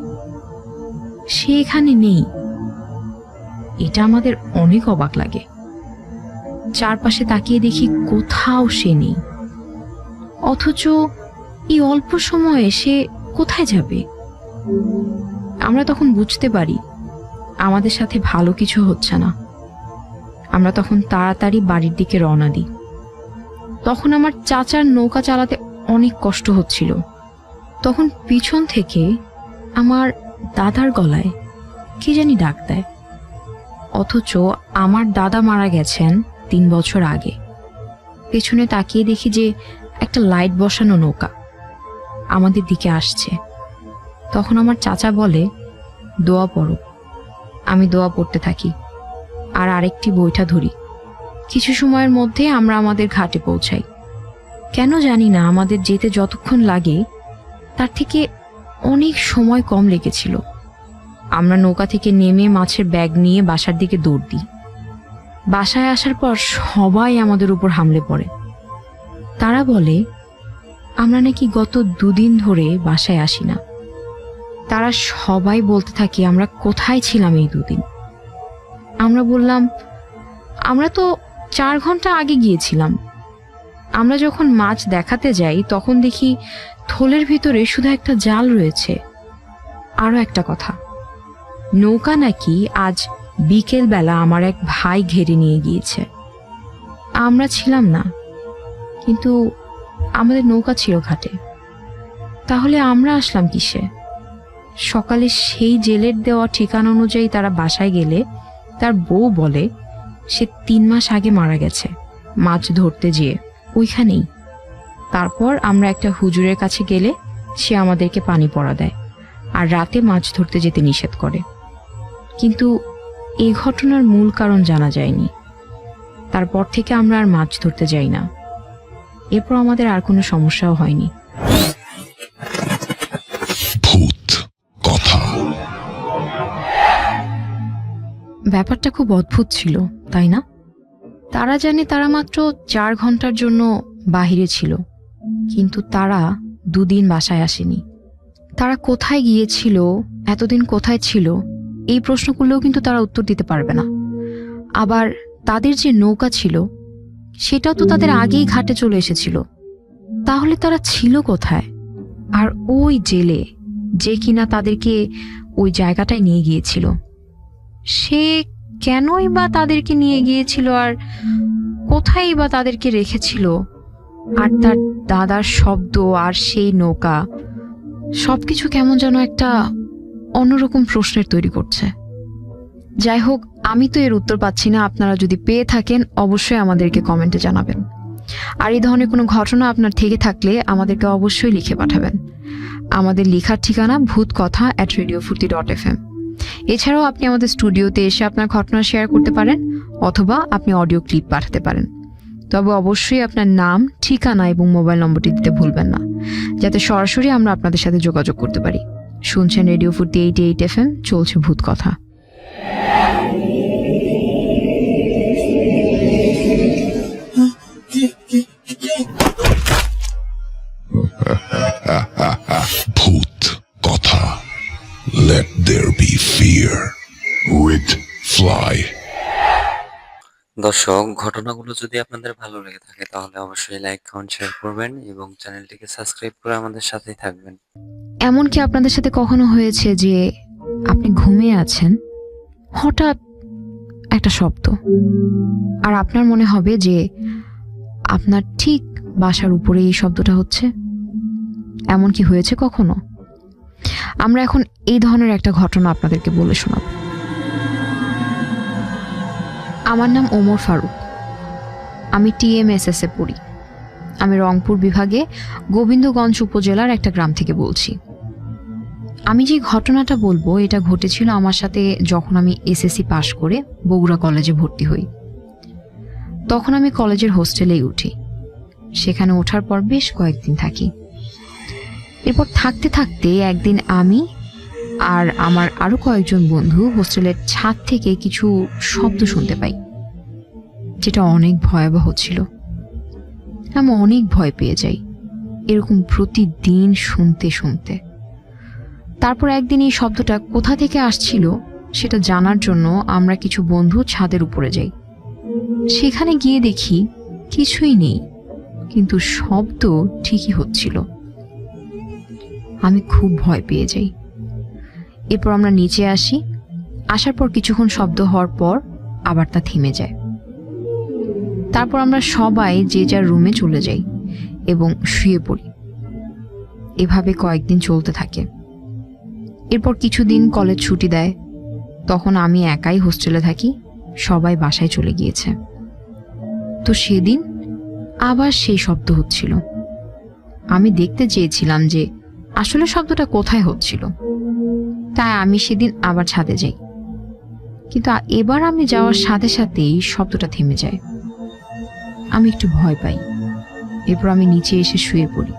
সে এখানে নেই। এটা আমাদের অনেক অবাক লাগে। চারপাশে তাকিয়ে দেখি কোথাও সে নেই, অথচ এই অল্প সময়ে সে কোথায় যাবে? আমরা তখন বুঝতে পারি আমাদের সাথে ভালো কিছু হচ্ছে না। আমরা তখন তাড়াতাড়ি বাড়ির দিকে রওনা দিই। তখন আমার চাচার নৌকা চালাতে অনেক কষ্ট হচ্ছিল। তখন পিছন থেকে আমার দাদার গলায় কি জানি ডাক দেয়, অথচ আমার দাদা মারা গেছেন 3 বছর আগে। পেছনে তাকিয়ে দেখি যে একটা লাইট বসানো নৌকা আমাদের দিকে আসছে। তখন আমার চাচা বলে, দোয়া পড়ো। আমি দোয়া পড়তে থাকি আর আরেকটি বৈঠা ধরি। কিছু সময়ের মধ্যে আমরা আমাদের ঘাটে পৌঁছাই। কেন জানি না আমাদের যেতে যতক্ষণ লাগে তার থেকে অনেক সময় কম লেগেছিল। আমরা নৌকা থেকে নেমে মাছের ব্যাগ নিয়ে বাসার দিকে দৌড় দিই। বাসায় আসার পর সবাই আমাদের উপর হামলে পড়ে। তারা বলে আমরা নাকি গত 2 দিন ধরে বাসায় আসি না। তারা সবাই বলতে থাকে আমরা কোথায় ছিলাম এই 2 দিন। আমরা বললাম আমরা তো 4 ঘন্টা আগে গিয়েছিলাম। আমরা যখন মাছ দেখাতে যাই তখন দেখি থলের ভিতরে শুধু একটা জাল রয়েছে। আরো একটা কথা, নৌকা নাকি আজ বিকেল বেলা আমার এক ভাই ঘেরে নিয়ে গিয়েছে। আমরা ছিলাম না, কিন্তু আমাদের নৌকা ছিল ঘাটে। তাহলে আমরা আসলাম কিসে? সকালে সেই জেলের দেওয়া ঠিকানা অনুযায়ী তারা বাসায় গেলে তার বউ বলে সে 3 মাস আগে মারা গেছে মাছ ধরতে যেয়ে ওইখানেই। তারপর আমরা একটা হুজুরের কাছে গেলে সে আমাদেরকে পানি পড়া দেয় আর রাতে মাছ ধরতে যেতে নিষেধ করে। কিন্তু এই ঘটনার মূল কারণ জানা যায়নি। তারপর থেকে আমরা আর মাছ ধরতে যাই না। এরপর আমাদের আর কোনো সমস্যাও হয়নি। ভূত কথা। ব্যাপারটা খুব অদ্ভুত ছিল, তাই না? তারা জানে তারা মাত্র 4 ঘন্টার জন্য বাহিরে ছিল, কিন্তু তারা 2 দিন বাসায় আসেনি। তারা কোথায় গিয়েছিল, এতদিন কোথায় ছিল, এই প্রশ্নগুলোও কিন্তু তারা উত্তর দিতে পারবে না। আবার তাদের যে নৌকা ছিল সেটাও তো তাদের আগেই ঘাটে চলে এসেছিল। তাহলে তারা ছিল কোথায়? আর ওই জেলে যে কিনা তাদেরকে ওই জায়গাটায় নিয়ে গিয়েছিল, সে কেনই বা তাদেরকে নিয়ে গিয়েছিল আর কোথায় বা তাদেরকে রেখেছিল? আর তার দাদার শব্দ আর সেই নৌকা সবকিছু কেমন যেন একটা অন্যরকম প্রশ্নের তৈরি করছে। যাই হোক, আমি তো এর উত্তর পাচ্ছি না। আপনারা যদি পেয়ে থাকেন অবশ্যই আমাদেরকে কমেন্টে জানাবেন। আর এই ধরনের কোনো ঘটনা আপনার থেকে থাকলে আমাদেরকে অবশ্যই লিখে পাঠাবেন। আমাদের লেখার ঠিকানা bhutkotha@radiofurti.fm। এছাড়াও আপনি আমাদের স্টুডিওতে এসে আপনার ঘটনা শেয়ার করতে পারেন, অথবা আপনি অডিও ক্লিপ পাঠাতে পারেন। তবে অবশ্যই আপনার নাম, ঠিকানা এবং মোবাইল নম্বরটি দিতে ভুলবেন না, যাতে সরাসরি আমরা আপনাদের সাথে যোগাযোগ করতে পারি। শুনছেন রেডিও ফুর্তি 88 FM, চলছে ভূত কথা। ভূত কথা। Let there be fear with Fly। দর্শক, ঘটনাগুলো যদি আপনাদের ভালো লেগে থাকে তাহলে অবশ্যই লাইক, কমেন্ট, শেয়ার করবেন এবং চ্যানেলটিকে সাবস্ক্রাইব করে আমাদের সাথেই থাকবেন। এমনকি আপনাদের সাথে কখনো হয়েছে যে আপনি ঘুমিয়ে আছেন, হঠাৎ একটা শব্দ, আর আপনার মনে হবে যে আপনার ঠিক বাসার উপরে এই শব্দটা হচ্ছে? এমন কি হয়েছে কখনো? আমরা এখন এই ধরনের একটা ঘটনা আপনাদেরকে বলে শোনাব। আমার নাম ওমর ফারুক। আমি TMSS এ পড়ি। আমি রংপুর বিভাগে গোবিন্দগঞ্জ উপজেলার একটা গ্রাম থেকে বলছি। আমি যে ঘটনাটা বলবো এটা ঘটেছিল আমার সাথে যখন আমি SSC পাশ করে বগুড়া কলেজে ভর্তি হই। তখন আমি কলেজের হোস্টেলেই উঠি। সেখানে ওঠার পর বেশ কয়েকদিন থাকি। এরপর থাকতে থাকতে একদিন আমি আর আমার আরো কয়েকজন বন্ধু হোস্টেলের ছাদ থেকে কিছু শব্দ শুনতে পাই, যেটা অনেক ভয়াবহ ছিল। আমি অনেক ভয় পেয়ে যাই এরকম প্রতিদিন শুনতে শুনতে। তারপর একদিন এই শব্দটা কোথা থেকে আসছিল সেটা জানার জন্য আমরা কিছু বন্ধু ছাদের উপরে যাই। সেখানে গিয়ে দেখি কিছুই নেই, কিন্তু শব্দ ঠিকই হচ্ছিল। আমি খুব ভয় পেয়ে যাই। এরপর আমরা নিচে আসি। আসার পর কিছুক্ষণ শব্দ হওয়ার পর আবার তা থেমে যায়। তারপর আমরা সবাই যে যার রুমে চলে যাই এবং শুয়ে পড়ি। এভাবে কয়েকদিন চলতে থাকে। এরপর কিছুদিন কলেজ ছুটি দেয়। তখন আমি একাই হোস্টেলে থাকি, সবাই বাসায় চলে গিয়েছে। তো সেদিন আবার সেই শব্দ হচ্ছিল। আমি দেখতে চেয়েছিলাম যে আসলে শব্দটা কোথায় হচ্ছিল, তাই আমি সেদিন আবার ছাদে যাই। কিন্তু এবার আমি যাওয়ার সাথে সাথেই শব্দটা থেমে যায়। আমি একটু ভয় পাই। এরপর আমি নিচে এসে শুয়ে পড়ি।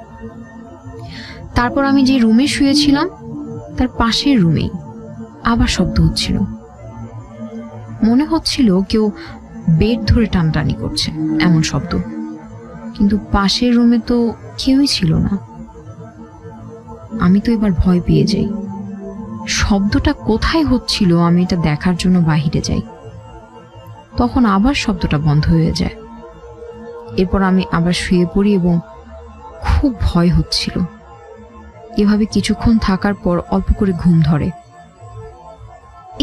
তারপর আমি যে রুমে শুয়েছিলাম তার পাশের রুমেই আবার শব্দ হচ্ছিল। মনে হচ্ছিল কেউ বেড ধরে টানটানি করছে, এমন শব্দ। কিন্তু পাশের রুমে তো কেউই ছিল না। আমি তো এবার ভয় পেয়ে যাই। শব্দটা কোথায় হচ্ছিল আমি এটা দেখার জন্য বাহিরে যাই। তখন আবার শব্দটা বন্ধ হয়ে যায়। এরপর আমি আবার শুয়ে পড়ি এবং খুব ভয় হচ্ছিল। এভাবে কিছুক্ষণ থাকার পর অল্প করে ঘুম ধরে।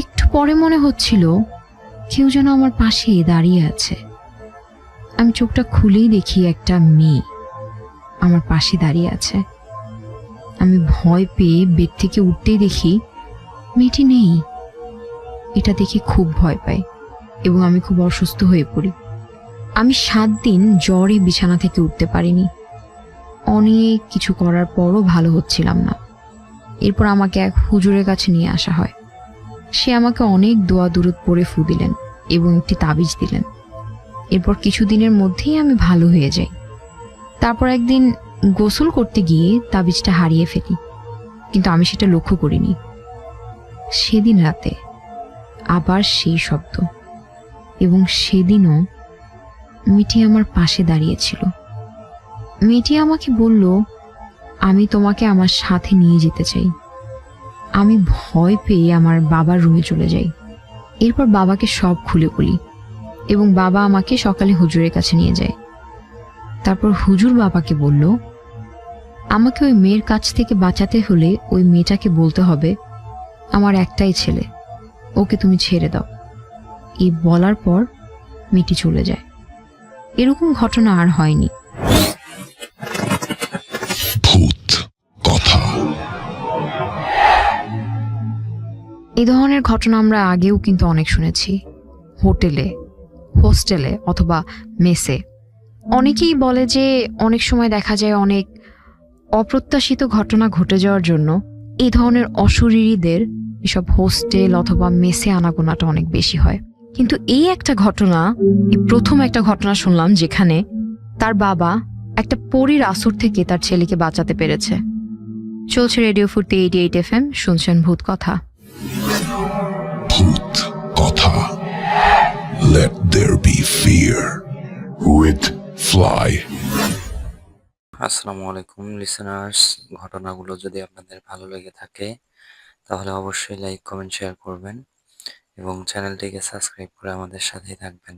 একটু পরে মনে হচ্ছিল কেউ যেন আমার পাশে দাঁড়িয়ে আছে। আমি চোখটা খুলেই দেখি একটা মেয়ে আমার পাশে দাঁড়িয়ে আছে। আমি ভয় পেয়ে বেড থেকে উঠতেই দেখি মেয়েটি নেই। এটা দেখে খুব ভয় পাই এবং আমি খুব অসুস্থ হয়ে পড়ি। আমি 7 দিন জ্বরে বিছানা থেকে উঠতে পারিনি। অনেক কিছু করার পরও ভালো হচ্ছিলাম না। এরপর আমাকে এক হুজুরের কাছে নিয়ে আসা হয়। সে আমাকে অনেক দোয়া দুরুদ পড়ে ফু দিলেন এবং একটি তাবিজ দিলেন। এরপর কিছুদিনের মধ্যেই আমি ভালো হয়ে যাই। তারপর একদিন গোসল করতে গিয়ে তাবিজটা হারিয়ে ফেলি, কিন্তু আমি সেটা লক্ষ্য করিনি। সেদিন রাতে আবার সেই শব্দ, এবং সেদিনও মেয়েটি আমার পাশে দাঁড়িয়েছিল। মেয়েটি আমাকে বলল, আমি তোমাকে আমার সাথে নিয়ে যেতে চাই। আমি ভয় পেয়ে আমার বাবার রুমে চলে যাই। এরপর বাবাকে সব খুলে বলি এবং বাবা আমাকে সকালে হুজুরের কাছে নিয়ে যায়। তারপর হুজুর বাবাকে বলল, আমাকে ওই মেয়ের কাছ থেকে বাঁচাতে হলে ওই মেয়েটাকে বলতে হবে, আমার একটাই ছেলে, ওকে তুমি ছেড়ে দাও। এই বলার পর মেয়েটি চলে যায়। এরকম ঘটনা আর হয়নি। ভূত কথা। এই ধরনের ঘটনা আমরা আগেও কিন্তু অনেক শুনেছি, হোটেলে, হোস্টেলে অথবা মেসে। অনেকেই বলে যে অনেক সময় দেখা যায় অনেক অপ্রত্যাশিত ঘটনা ঘটে যাওয়ার জন্য এই ধরনের অশরীরীদের এসব হোস্টেল অথবা মেসে আনাগোনাটা অনেক বেশি হয়। কিন্তু এই একটা ঘটনা, এই প্রথম একটা ঘটনা শুনলাম যেখানে তার বাবা একটা পরীর আসর থেকে তার ছেলেকে বাঁচাতে পেরেছে। চলছে রেডিও ফুর্তি 88 FM, শুনছেন ভূত কথা। ভূত কথা। Let there be fear with Fly. আসসালামু আলাইকুম লিসেনার্স, ঘটনাগুলো যদি আপনাদের ভালো লেগে থাকে তাহলে অবশ্যই লাইক, কমেন্ট, শেয়ার করবেন এবং চ্যানেলটিকে সাবস্ক্রাইব করে আমাদের সাথেই থাকবেন।